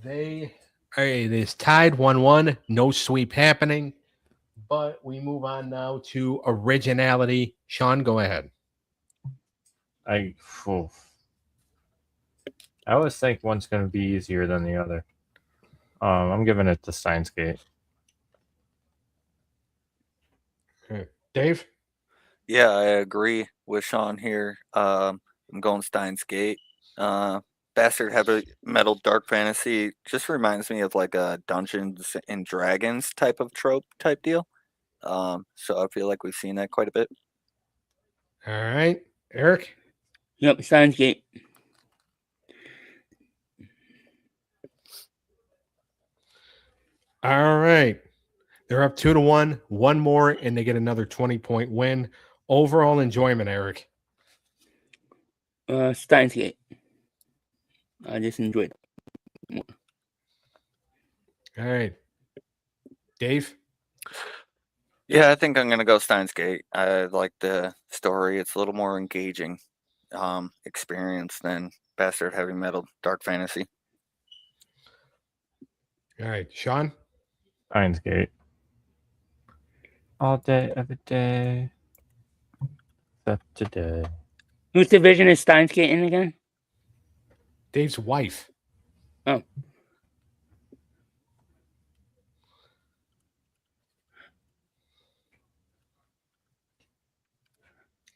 Speaker 2: It is tied 1-1. No sweep happening. But we move on now to originality. Sean, go ahead.
Speaker 4: I always think one's going to be easier than the other. I'm giving it to Steins Gate.
Speaker 2: Okay. Dave?
Speaker 3: Yeah, I agree with Sean here. I'm going Steins Gate. Bastard Heavy Metal Dark Fantasy just reminds me of like a Dungeons and Dragons type of trope type deal. So I feel like we've seen that quite a bit.
Speaker 2: All right. Eric?
Speaker 5: Yep, Steins Gate.
Speaker 2: All right. They're up 2-1. 1 more, and they get another 20-point win. Overall enjoyment, Eric.
Speaker 5: Steins Gate. I just enjoyed it more.
Speaker 2: All right. Dave?
Speaker 3: Yeah, I think I'm gonna go Steins Gate. I like the story. It's a little more engaging experience than Bastard Heavy Metal Dark Fantasy.
Speaker 2: All right. Sean?
Speaker 4: Steins Gate. All day, every day. Except today.
Speaker 5: Whose division is Steins Gate in again?
Speaker 2: Dave's wife.
Speaker 5: Oh.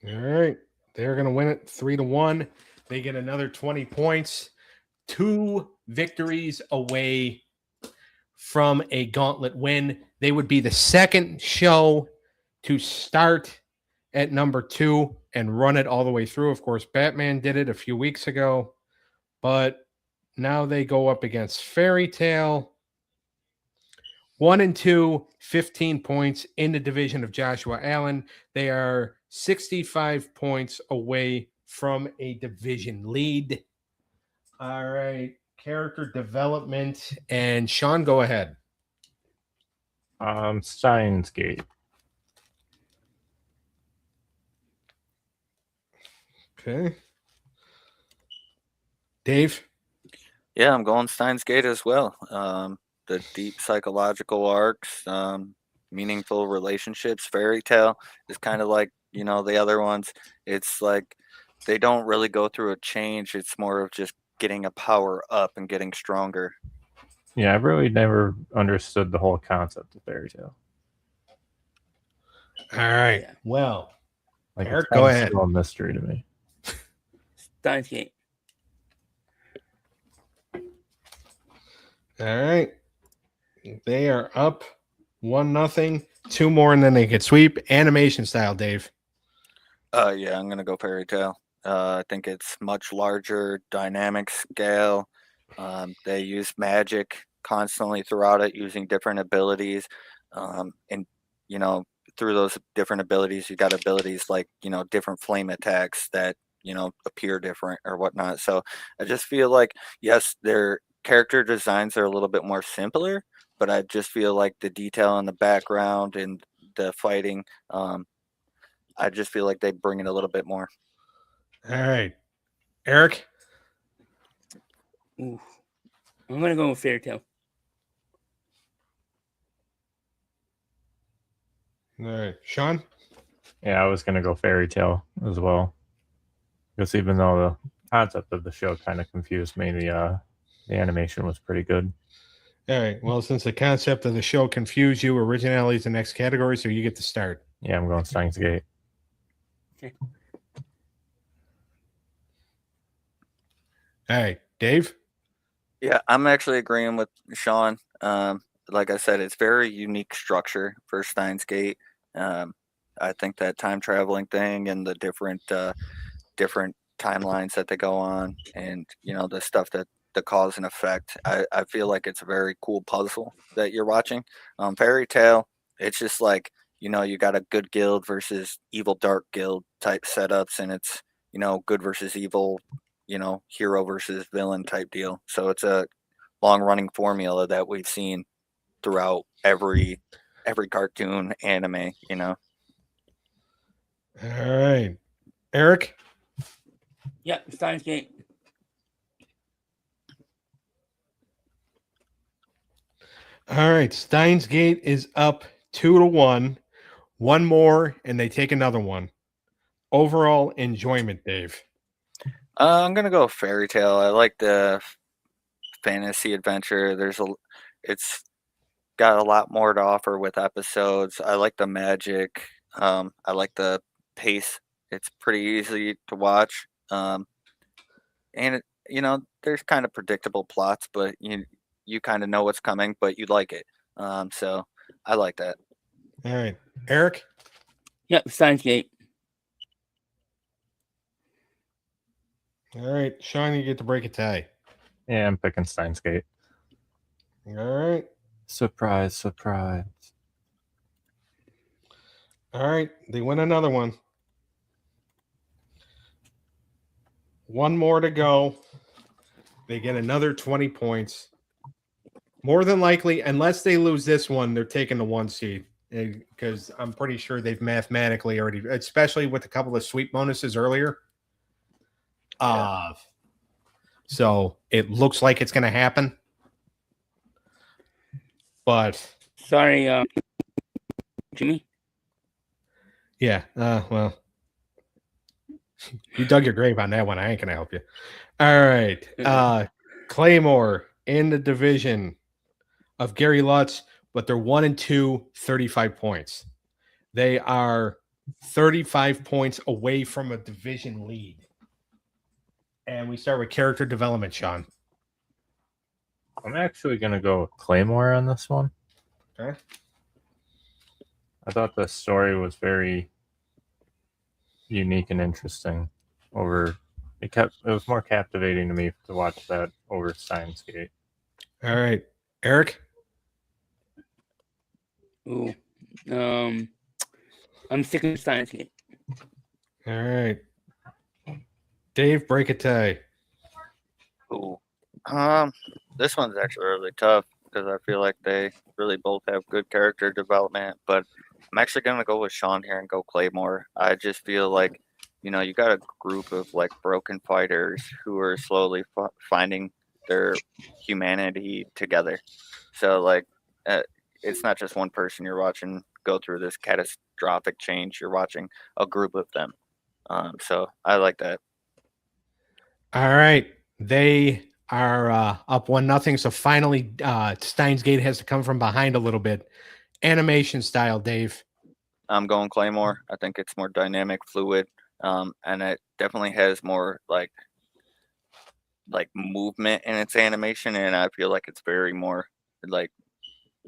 Speaker 2: All right. They're going to win it 3-1. They get another 20 points. 2 victories away from a gauntlet win. They would be the second show to start at number 2 and run it all the way through. Of course, Batman did it a few weeks ago, but now they go up against Fairy Tale. 1 and 2, 15 points in the division of Joshua Allen. They are 65 points away from a division lead. All right. Character development. And Sean, go ahead.
Speaker 4: Steins Gate.
Speaker 2: Okay. Dave?
Speaker 3: Yeah, I'm going Steins Gate as well. The deep psychological arcs, meaningful relationships. Fairy Tale is kind of like, the other ones. It's like they don't really go through a change. It's more of just getting a power up and getting stronger.
Speaker 4: Yeah, I really never understood the whole concept of fairy tale.
Speaker 2: All right.
Speaker 5: Yeah.
Speaker 2: Well,
Speaker 4: Like,
Speaker 2: Eric,
Speaker 4: it's
Speaker 2: go
Speaker 4: kinda
Speaker 2: ahead.
Speaker 4: still a mystery to me.
Speaker 5: Steins Gate.
Speaker 2: all right. They are up 1-0. 2 more, and then they get sweep. Animation style, Dave.
Speaker 3: Yeah, I'm gonna go fairy tale. I think it's much larger, dynamic scale. They use magic constantly throughout it, using different abilities. And you know, through those different abilities, you got abilities like different flame attacks that appear different or whatnot. So I just feel like yes, their character designs are a little bit more simpler, but I just feel like the detail in the background and the fighting. I just feel like they bring it a little bit more.
Speaker 2: All right. Eric?
Speaker 5: Ooh. I'm gonna go with fairy tale.
Speaker 2: All right. Sean?
Speaker 4: Yeah, I was gonna go fairy tale as well. Because even though the concept of the show kind of confused me, the animation was pretty good.
Speaker 2: All right. Well, since the concept of the show confused you, originality is the next category, so you get to start.
Speaker 4: Yeah, I'm going Steins Gate.
Speaker 2: All right. Dave?
Speaker 3: Yeah, I'm actually agreeing with Sean. Like I said, it's very unique structure for Steins Gate. I think that time traveling thing and the different timelines that they go on, and the stuff that the cause and effect. I feel like it's a very cool puzzle that you're watching. Fairy Tale, it's just like you got a good guild versus evil dark guild type setups, and it's good versus evil, hero versus villain type deal. So it's a long running formula that we've seen throughout every cartoon anime.
Speaker 2: All right. Eric?
Speaker 5: Yeah, Steins Gate.
Speaker 2: All right. Steins Gate is up 2-1. One more, and they take another one. Overall enjoyment, Dave.
Speaker 3: I'm gonna go fairy tale. I like the fantasy adventure. It's got a lot more to offer with episodes. I like the magic. I like the pace. It's pretty easy to watch. And there's kind of predictable plots, but you kind of know what's coming, but you like it. So I like that.
Speaker 2: All right. Eric?
Speaker 5: Yep, Steins Gate.
Speaker 2: All right. Sean, you get to break a tie.
Speaker 4: Yeah, I'm picking Steins Gate.
Speaker 2: All right.
Speaker 4: Surprise, surprise.
Speaker 2: All right. They win another one. One more to go. They get another 20 points. More than likely, unless they lose this one, they're taking the 1 seed. Because I'm pretty sure they've mathematically already, especially with a couple of sweep bonuses earlier. So it looks like it's going to happen. But
Speaker 5: Sorry, Jimmy.
Speaker 2: yeah, well, you dug your grave on that one. I ain't going to help you. All right. Claymore in the division of Gary Lutz, but they're 1-2, 35 points. They are 35 points away from a division lead. And we start with character development, Sean.
Speaker 4: I'm actually going to go with Claymore on this one.
Speaker 2: Okay.
Speaker 4: I thought the story was very unique and interesting. It was more captivating to me to watch that over Steins Gate.
Speaker 2: All right. Eric?
Speaker 5: Ooh. I'm sticking with Steins Gate.
Speaker 2: All right. Dave, break a tie.
Speaker 3: Ooh. This one's actually really tough because I feel like they really both have good character development, but I'm actually gonna go with Sean here and go Claymore. I just feel like, you got a group of like broken fighters who are slowly finding their humanity together. So like, it's not just one person you're watching go through this catastrophic change. You're watching a group of them. So I like that.
Speaker 2: All right. They are up 1-0. So finally, Steins Gate has to come from behind a little bit. Animation style, Dave.
Speaker 3: I'm going Claymore. I think it's more dynamic, fluid, and it definitely has more like movement in its animation, and I feel like it's very more like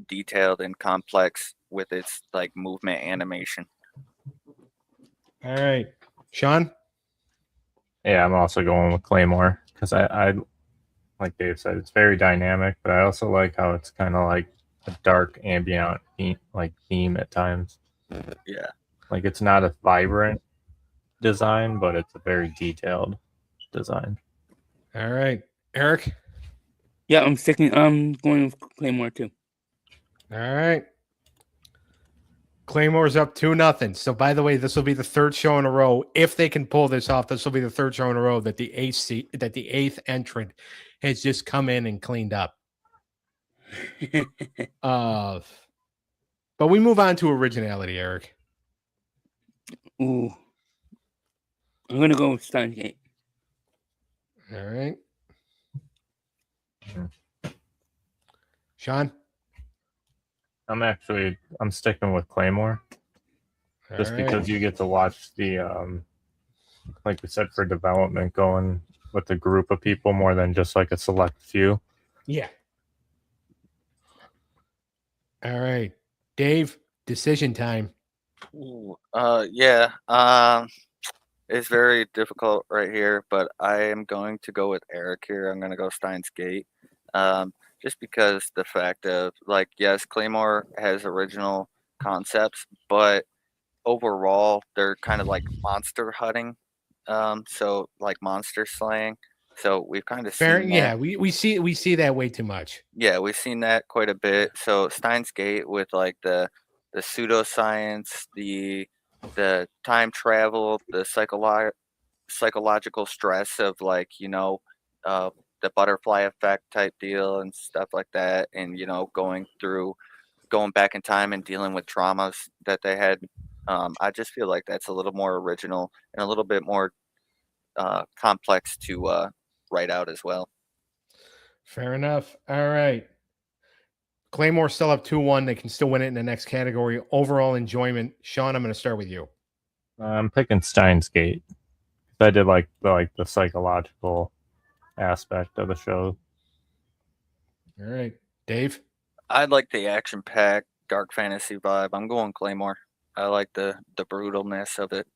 Speaker 3: detailed and complex with its like movement animation.
Speaker 2: All right, Sean.
Speaker 4: Yeah, I'm also going with Claymore because I like Dave said, it's very dynamic, but I also like how it's kind of like a dark ambient theme at times.
Speaker 3: Yeah.
Speaker 4: Like it's not a vibrant design, but it's a very detailed design.
Speaker 2: All right, Eric.
Speaker 5: Yeah, I'm going with Claymore too.
Speaker 2: All right. Claymore's up 2-0. So, by the way, this will be the third show in a row. If they can pull this off, this will be the third show in a row that the eighth entrant has just come in and cleaned up. But we move on to originality, Eric.
Speaker 5: Ooh. I'm going to go with Steins Gate.
Speaker 2: All right. Sean?
Speaker 4: I'm sticking with Claymore just
Speaker 2: All right.
Speaker 4: because you get to watch the like we said, for development going with a group of people more than just like a select few.
Speaker 2: Yeah. All right. Dave, decision time.
Speaker 3: Ooh, yeah. It's very difficult right here, but I am going to go with Eric here. I'm going to go Steins Gate. Just because the fact of like, yes, Claymore has original concepts, but overall they're kind of like monster hunting. So like monster slaying. So we've kind of
Speaker 2: Fair.
Speaker 3: seen that.
Speaker 2: Yeah, we see that way too much.
Speaker 3: Yeah, we've seen that quite a bit. So Steins Gate with like the pseudoscience, the time travel, the psychological stress of like the butterfly effect type deal and stuff like that, and going back in time and dealing with traumas that they had. I just feel like that's a little more original and a little bit more complex to write out as well.
Speaker 2: Fair enough. All right. Claymore still up 2-1. They can still win it in the next category. Overall enjoyment. Sean, I'm going to start with you.
Speaker 4: I'm picking Steins Gate. I did like the psychological aspect of the show.
Speaker 2: All right. Dave?
Speaker 3: I like the action-packed dark fantasy vibe. I'm going Claymore. I like the brutalness of it.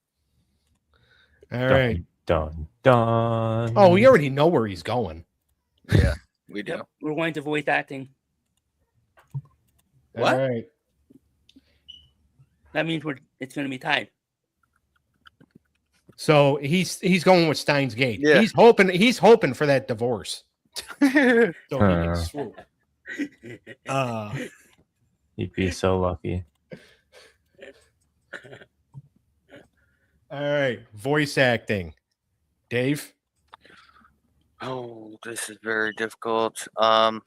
Speaker 2: All right.
Speaker 4: Dun, dun.
Speaker 2: Oh, we already know where he's going.
Speaker 3: Yeah, we do.
Speaker 5: Yep, we're going to voice acting.
Speaker 3: What?
Speaker 2: All right.
Speaker 5: That means it's going to be tied.
Speaker 2: So he's going with Steins Gate.
Speaker 3: Yeah.
Speaker 2: He's hoping for that divorce. So he can
Speaker 4: Huh.
Speaker 2: swoop.
Speaker 4: He'd be so lucky.
Speaker 2: All right. Voice acting. Dave?
Speaker 3: Oh, this is very difficult. I'm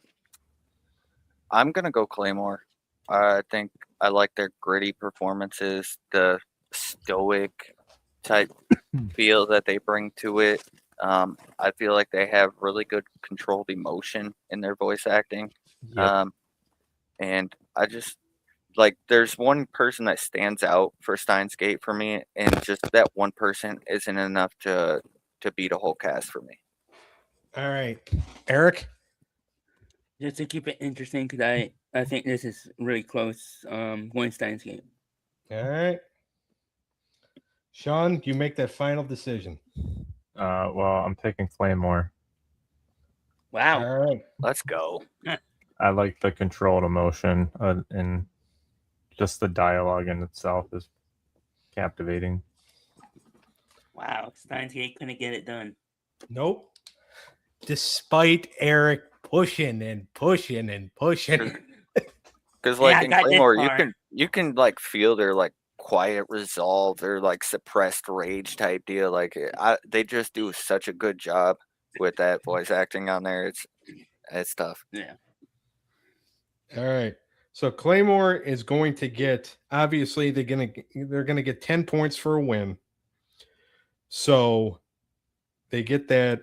Speaker 3: gonna go Claymore. I think I like their gritty performances, the stoic type feel that they bring to it. I feel like they have really good controlled emotion in their voice acting.
Speaker 4: Yep.
Speaker 3: And I just like there's one person that stands out for Steins Gate for me, and just that one person isn't enough to beat a whole cast for me.
Speaker 2: All right. Eric?
Speaker 5: Just to keep it interesting, because I think this is really close. Going Steins Gate.
Speaker 2: All right. Sean, you make that final decision.
Speaker 4: Well, I'm picking Claymore.
Speaker 5: Wow.
Speaker 2: All right.
Speaker 3: Let's go.
Speaker 4: I like the controlled emotion, and just the dialogue in itself is captivating.
Speaker 5: Wow. Steins Gate couldn't get it done.
Speaker 2: Nope. Despite Eric pushing and pushing and pushing.
Speaker 3: Because like
Speaker 5: I
Speaker 3: in
Speaker 5: got this
Speaker 3: Claymore,
Speaker 5: far.
Speaker 3: you can like feel their like quiet resolve or like suppressed rage type deal. Like they just do such a good job with that voice acting on there. It's tough.
Speaker 5: Yeah.
Speaker 2: All right. So Claymore is going to get, obviously they're gonna get 10 points for a win. So they get that.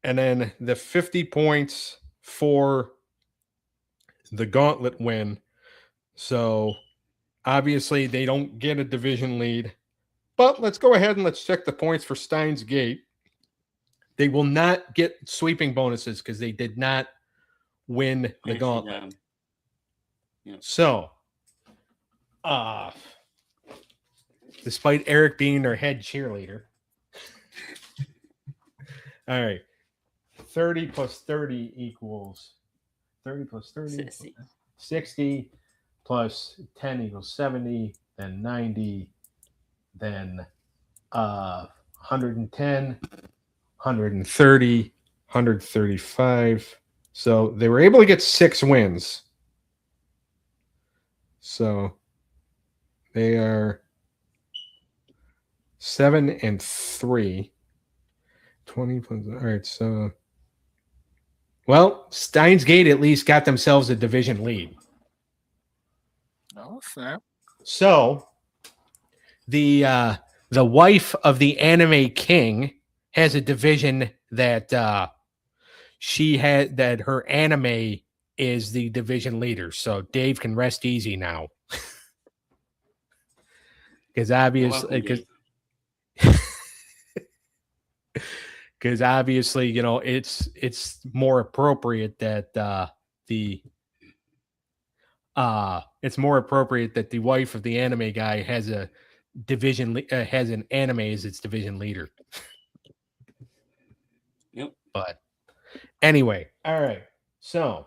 Speaker 2: And then the 50 points for the gauntlet win. So obviously they don't get a division lead. But let's go ahead and let's check the points for Steins Gate. They will not get sweeping bonuses because they did not win the gauntlet. So, despite Eric being their head cheerleader. All right. 30 plus 30 equals 30 plus 30. 60 plus 10 equals 70, then 90, then 110, 130, 135. So they were able to get 6 wins. So they are 7-3. 20 plus. All right. So, well, Steins Gate at least got themselves a division lead.
Speaker 3: Oh, snap.
Speaker 2: So the wife of the anime king has a division that she had, that her anime is the division leader. So Dave can rest easy now. Because obviously, because obviously, you know, it's more appropriate that it's more appropriate that the wife of the anime guy has a division has an anime as its division leader.
Speaker 5: Yep.
Speaker 2: But anyway, all right. So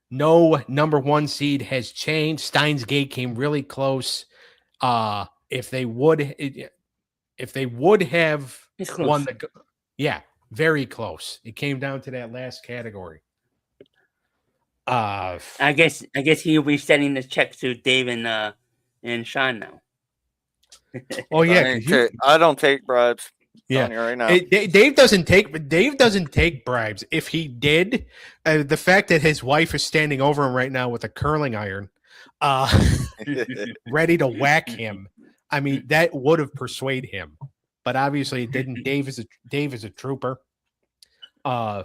Speaker 2: no number 1 seed has changed. Steins Gate came really close. If they would have
Speaker 5: It's close.
Speaker 2: won the, yeah, very close. It came down to that last category.
Speaker 5: I guess he'll be sending the check to Dave and Sean now.
Speaker 2: Oh yeah,
Speaker 3: I don't take bribes.
Speaker 2: Yeah,
Speaker 3: On you right now.
Speaker 2: Dave doesn't take bribes. If he did, the fact that his wife is standing over him right now with a curling iron, ready to whack him, I mean, that would have persuaded him. But obviously it didn't. Dave is a trooper. Sean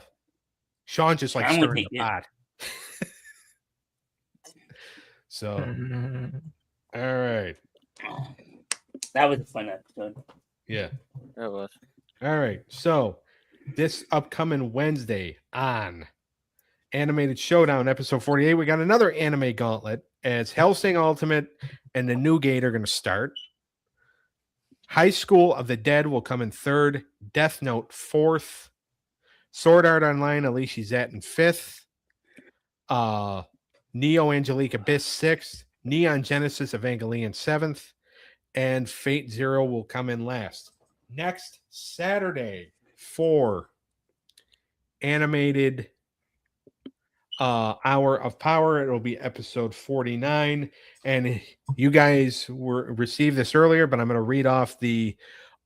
Speaker 2: just like stirring the pot. So, all right.
Speaker 5: That was a fun episode.
Speaker 2: Yeah.
Speaker 3: It was.
Speaker 2: All right. So, this upcoming Wednesday on Animated Showdown episode 48, we got another anime gauntlet as Hellsing Ultimate and the New Gate are going to start. High School of the Dead will come in 3rd, Death Note 4th, Sword Art Online, Alicia Zat in 5th, Neo Angelic Abyss 6th, Neon Genesis Evangelion 7th, and Fate Zero will come in last. Next Saturday for Animated Hour of Power, it'll be episode 49. And you guys received this earlier, but I'm going to read off the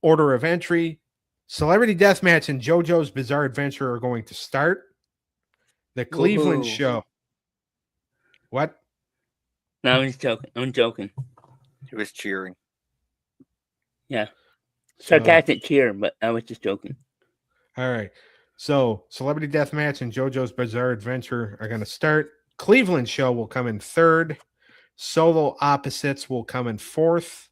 Speaker 2: order of entry. Celebrity Deathmatch and JoJo's Bizarre Adventure are going to start. The Cleveland Show. What?
Speaker 5: No, I'm joking.
Speaker 3: He was cheering.
Speaker 5: Yeah. Sarcastic cheer, but I was just joking.
Speaker 2: All right. So, Celebrity Deathmatch and JoJo's Bizarre Adventure are going to start. Cleveland Show will come in 3rd. Solo Opposites will come in 4th.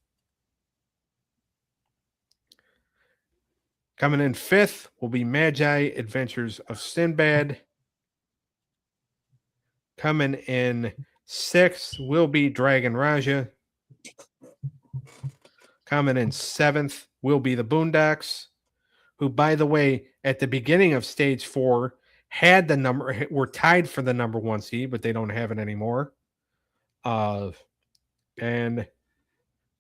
Speaker 2: Coming in 5th will be Magi Adventures of Sinbad. Coming in 6th will be Dragon Raja. Coming in 7th will be the Boondocks, who, by the way, at the beginning of Stage 4, were tied for the number 1 seed, but they don't have it anymore. And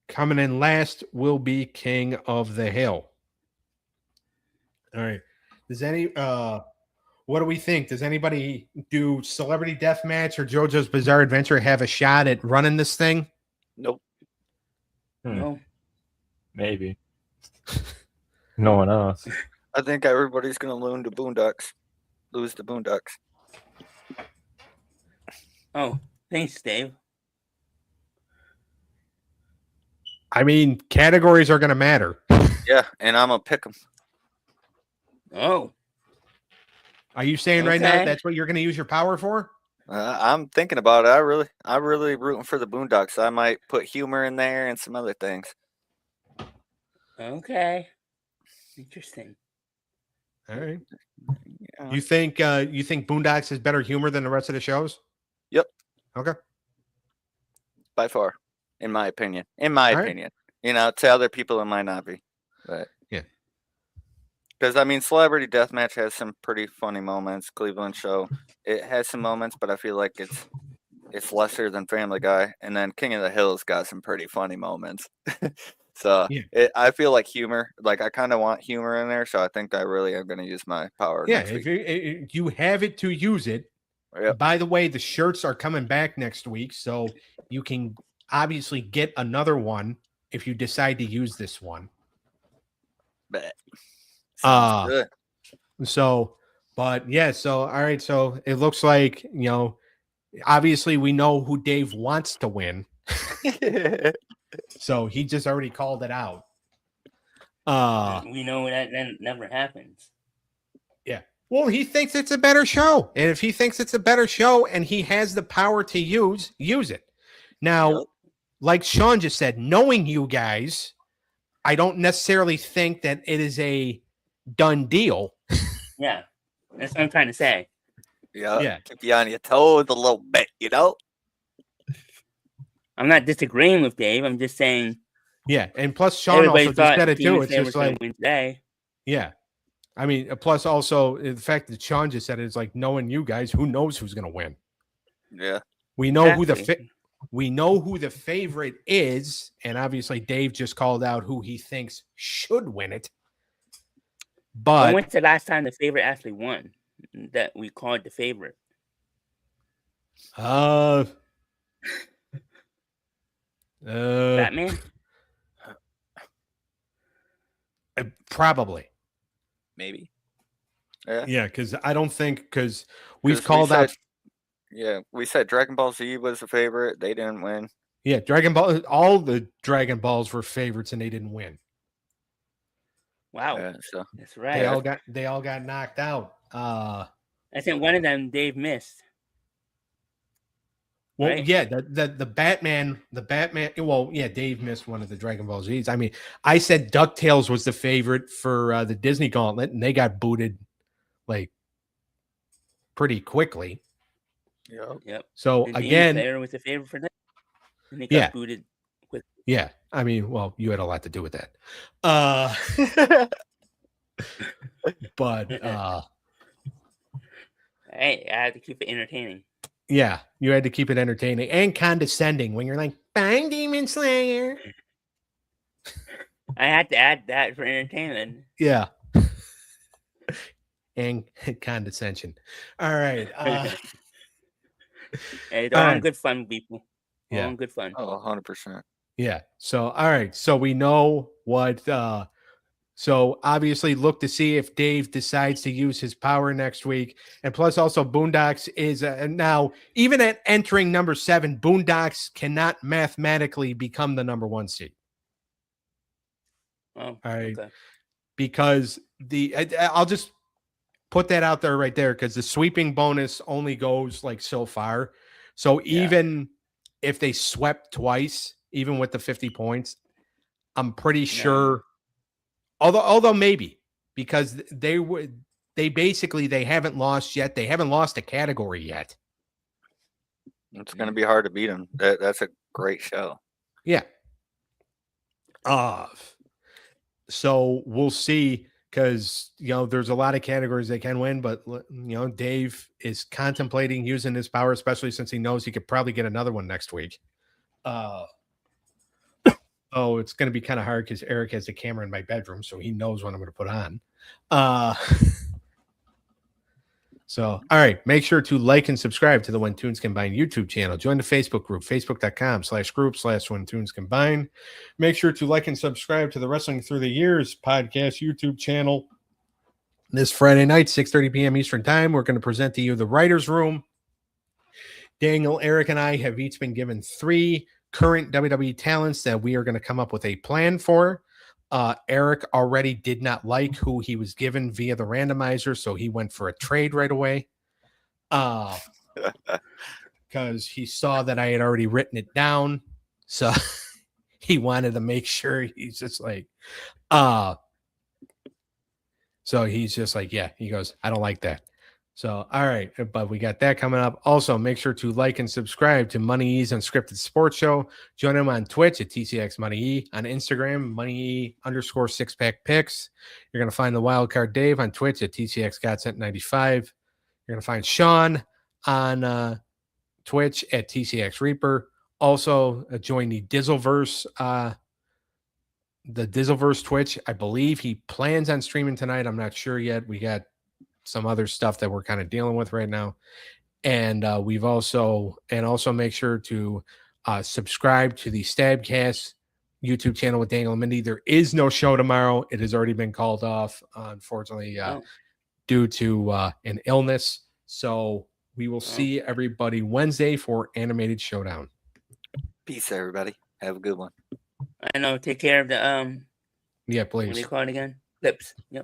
Speaker 2: coming in last will be King of the Hill. All right. What do we think? Does anybody do Celebrity Deathmatch or JoJo's Bizarre Adventure have a shot at running this thing?
Speaker 3: Nope.
Speaker 5: No.
Speaker 4: Maybe. No one else.
Speaker 3: I think everybody's going to lose the Boondocks.
Speaker 5: Oh, thanks, Dave.
Speaker 2: I mean, categories are going to matter.
Speaker 3: Yeah, and I'm going to pick them.
Speaker 5: Oh.
Speaker 2: Are you saying right now
Speaker 5: Okay.
Speaker 2: that's what you're going to use your power for?
Speaker 3: I'm thinking about it. I'm really rooting for the Boondocks. I might put humor in there and some other things.
Speaker 5: Okay. Interesting.
Speaker 2: All right.
Speaker 3: Yeah.
Speaker 2: You think Boondocks is better humor than the rest of the shows?
Speaker 3: Yep,
Speaker 2: Okay.
Speaker 3: by far, in my opinion.
Speaker 2: All right.
Speaker 3: Opinion. To other people it might not be, but
Speaker 2: Yeah.
Speaker 3: because I mean, Celebrity Deathmatch has some pretty funny moments. Cleveland Show, it has some moments, but I feel like it's lesser than Family Guy. And then King of the Hill's got some pretty funny moments. So
Speaker 2: Yeah.
Speaker 3: I feel like humor. Like I kind of want humor in there, so I think I really am going to use my power
Speaker 2: Yeah.
Speaker 3: next week.
Speaker 2: If you have it to use it.
Speaker 3: Yep.
Speaker 2: By the way, the shirts are coming back next week, so you can obviously get another one if you decide to use this one.
Speaker 3: Bet. Sounds good.
Speaker 2: So, but yeah, so all right, so it looks like, obviously we know who Dave wants to win. So he just already called it out.
Speaker 5: We know that never happens.
Speaker 2: Yeah. Well, he thinks it's a better show. And if he thinks it's a better show and he has the power to use it. Now,
Speaker 3: Yep.
Speaker 2: like Sean just said, knowing you guys, I don't necessarily think that it is a done deal.
Speaker 5: Yeah. That's what I'm trying to say.
Speaker 3: Yeah. Keep you on your toes a little bit,
Speaker 5: I'm not disagreeing with Dave. I'm just saying.
Speaker 2: Yeah. And plus, Sean
Speaker 5: Everybody
Speaker 2: also just
Speaker 5: thought
Speaker 2: said it too.
Speaker 5: Demon
Speaker 2: It's
Speaker 5: Slayer
Speaker 2: just
Speaker 5: was gonna
Speaker 2: like,
Speaker 5: win today.
Speaker 2: yeah. I mean, plus also the fact that Sean just said it is like knowing you guys, who knows who's going to win?
Speaker 3: Yeah.
Speaker 2: We know
Speaker 5: Exactly.
Speaker 2: we know who the favorite is, and obviously Dave just called out who he thinks should win it. But
Speaker 5: When's the last time the favorite actually won? That we called the favorite. Batman?
Speaker 2: Probably.
Speaker 3: Maybe.
Speaker 2: Yeah, because I don't think because we've
Speaker 3: 'Cause we
Speaker 2: called out.
Speaker 3: said- Yeah, we said Dragon Ball Z was a favorite. They didn't win.
Speaker 2: Yeah, Dragon Ball. All the Dragon Balls were favorites, and they didn't win.
Speaker 5: Wow.
Speaker 3: Yeah, so
Speaker 5: That's right.
Speaker 2: They all got knocked out.
Speaker 5: I think one of them Dave missed.
Speaker 2: Well,
Speaker 5: Right.
Speaker 2: yeah, the Batman. Well, yeah, Dave missed one of the Dragon Ball Z's. I mean, I said DuckTales was the favorite for the Disney Gauntlet, and they got booted like pretty quickly.
Speaker 5: Yep.
Speaker 2: So
Speaker 5: And Demon
Speaker 2: again,
Speaker 5: Slayer was the favorite for them. And they got
Speaker 2: Yeah.
Speaker 5: booted quick.
Speaker 2: yeah, I mean, well, you had a lot to do with that. But
Speaker 5: Hey, I had to keep it entertaining.
Speaker 2: yeah, you had to keep it entertaining and condescending when you're like, "Bang, Demon Slayer."
Speaker 5: I had to add that for entertainment.
Speaker 2: Yeah. And condescension. All right.
Speaker 5: Hey, it's
Speaker 2: all
Speaker 5: all
Speaker 2: right.
Speaker 5: in good fun, people. All
Speaker 2: Yeah.
Speaker 5: in good fun.
Speaker 3: Oh, 100%.
Speaker 2: Yeah. So, all right. So we know what, so obviously look to see if Dave decides to use his power next week. And plus also Boondocks is now, even at entering number 7, Boondocks cannot mathematically become the number 1 seed.
Speaker 5: Oh,
Speaker 2: All right.
Speaker 5: okay.
Speaker 2: Because I'll just put that out there right there because the sweeping bonus only goes like so far. So even if they swept twice, even with the 50 points, I'm pretty sure. Although maybe because they haven't lost yet. They haven't lost a category yet.
Speaker 3: It's going to be hard to beat them. That's a great show.
Speaker 2: Yeah. So we'll see. Because, there's a lot of categories they can win, but, Dave is contemplating using his power, especially since he knows he could probably get another one next week. It's going to be kind of hard because Eric has the camera in my bedroom, so he knows what I'm going to put on. So, all right, make sure to like and subscribe to the When Tunes Combine YouTube channel. Join the Facebook group, facebook.com/group/When Tunes Combine. Make sure to like and subscribe to the Wrestling Through the Years podcast YouTube channel. This Friday night, 6:30 p.m. Eastern Time, we're going to present to you the Writer's Room. Daniel, Eric, and I have each been given 3 current WWE talents that we are going to come up with a plan for. Eric already did not like who he was given via the randomizer, so he went for a trade right away. Because he saw that I had already written it down. So he wanted to make sure he's just like, so he's just like, yeah, he goes, I don't like that. So, all right, but we got that coming up. Also, make sure to like and subscribe to Money E's Unscripted Sports Show. Join him on Twitch at TCX Money E, on Instagram, Money_6pack picks. You're going to find the Wildcard Dave on Twitch at TCX GAUNTLET 95. You're going to find Sean on Twitch at TCX Reaper. Also, join the Dizzleverse Twitch. I believe he plans on streaming tonight. I'm not sure yet. We got some other stuff that we're kind of dealing with right now. And we've also make sure to subscribe to the Stabcast YouTube channel with Daniel and Mindy. There is no show tomorrow. It has already been called off, unfortunately, due to an illness. So we will see everybody Wednesday for Animated Showdown.
Speaker 3: Peace, everybody. Have a good one.
Speaker 5: I know. Take care of the
Speaker 2: Yeah,
Speaker 5: what do
Speaker 2: please.
Speaker 5: you call it again? Clips. Yep.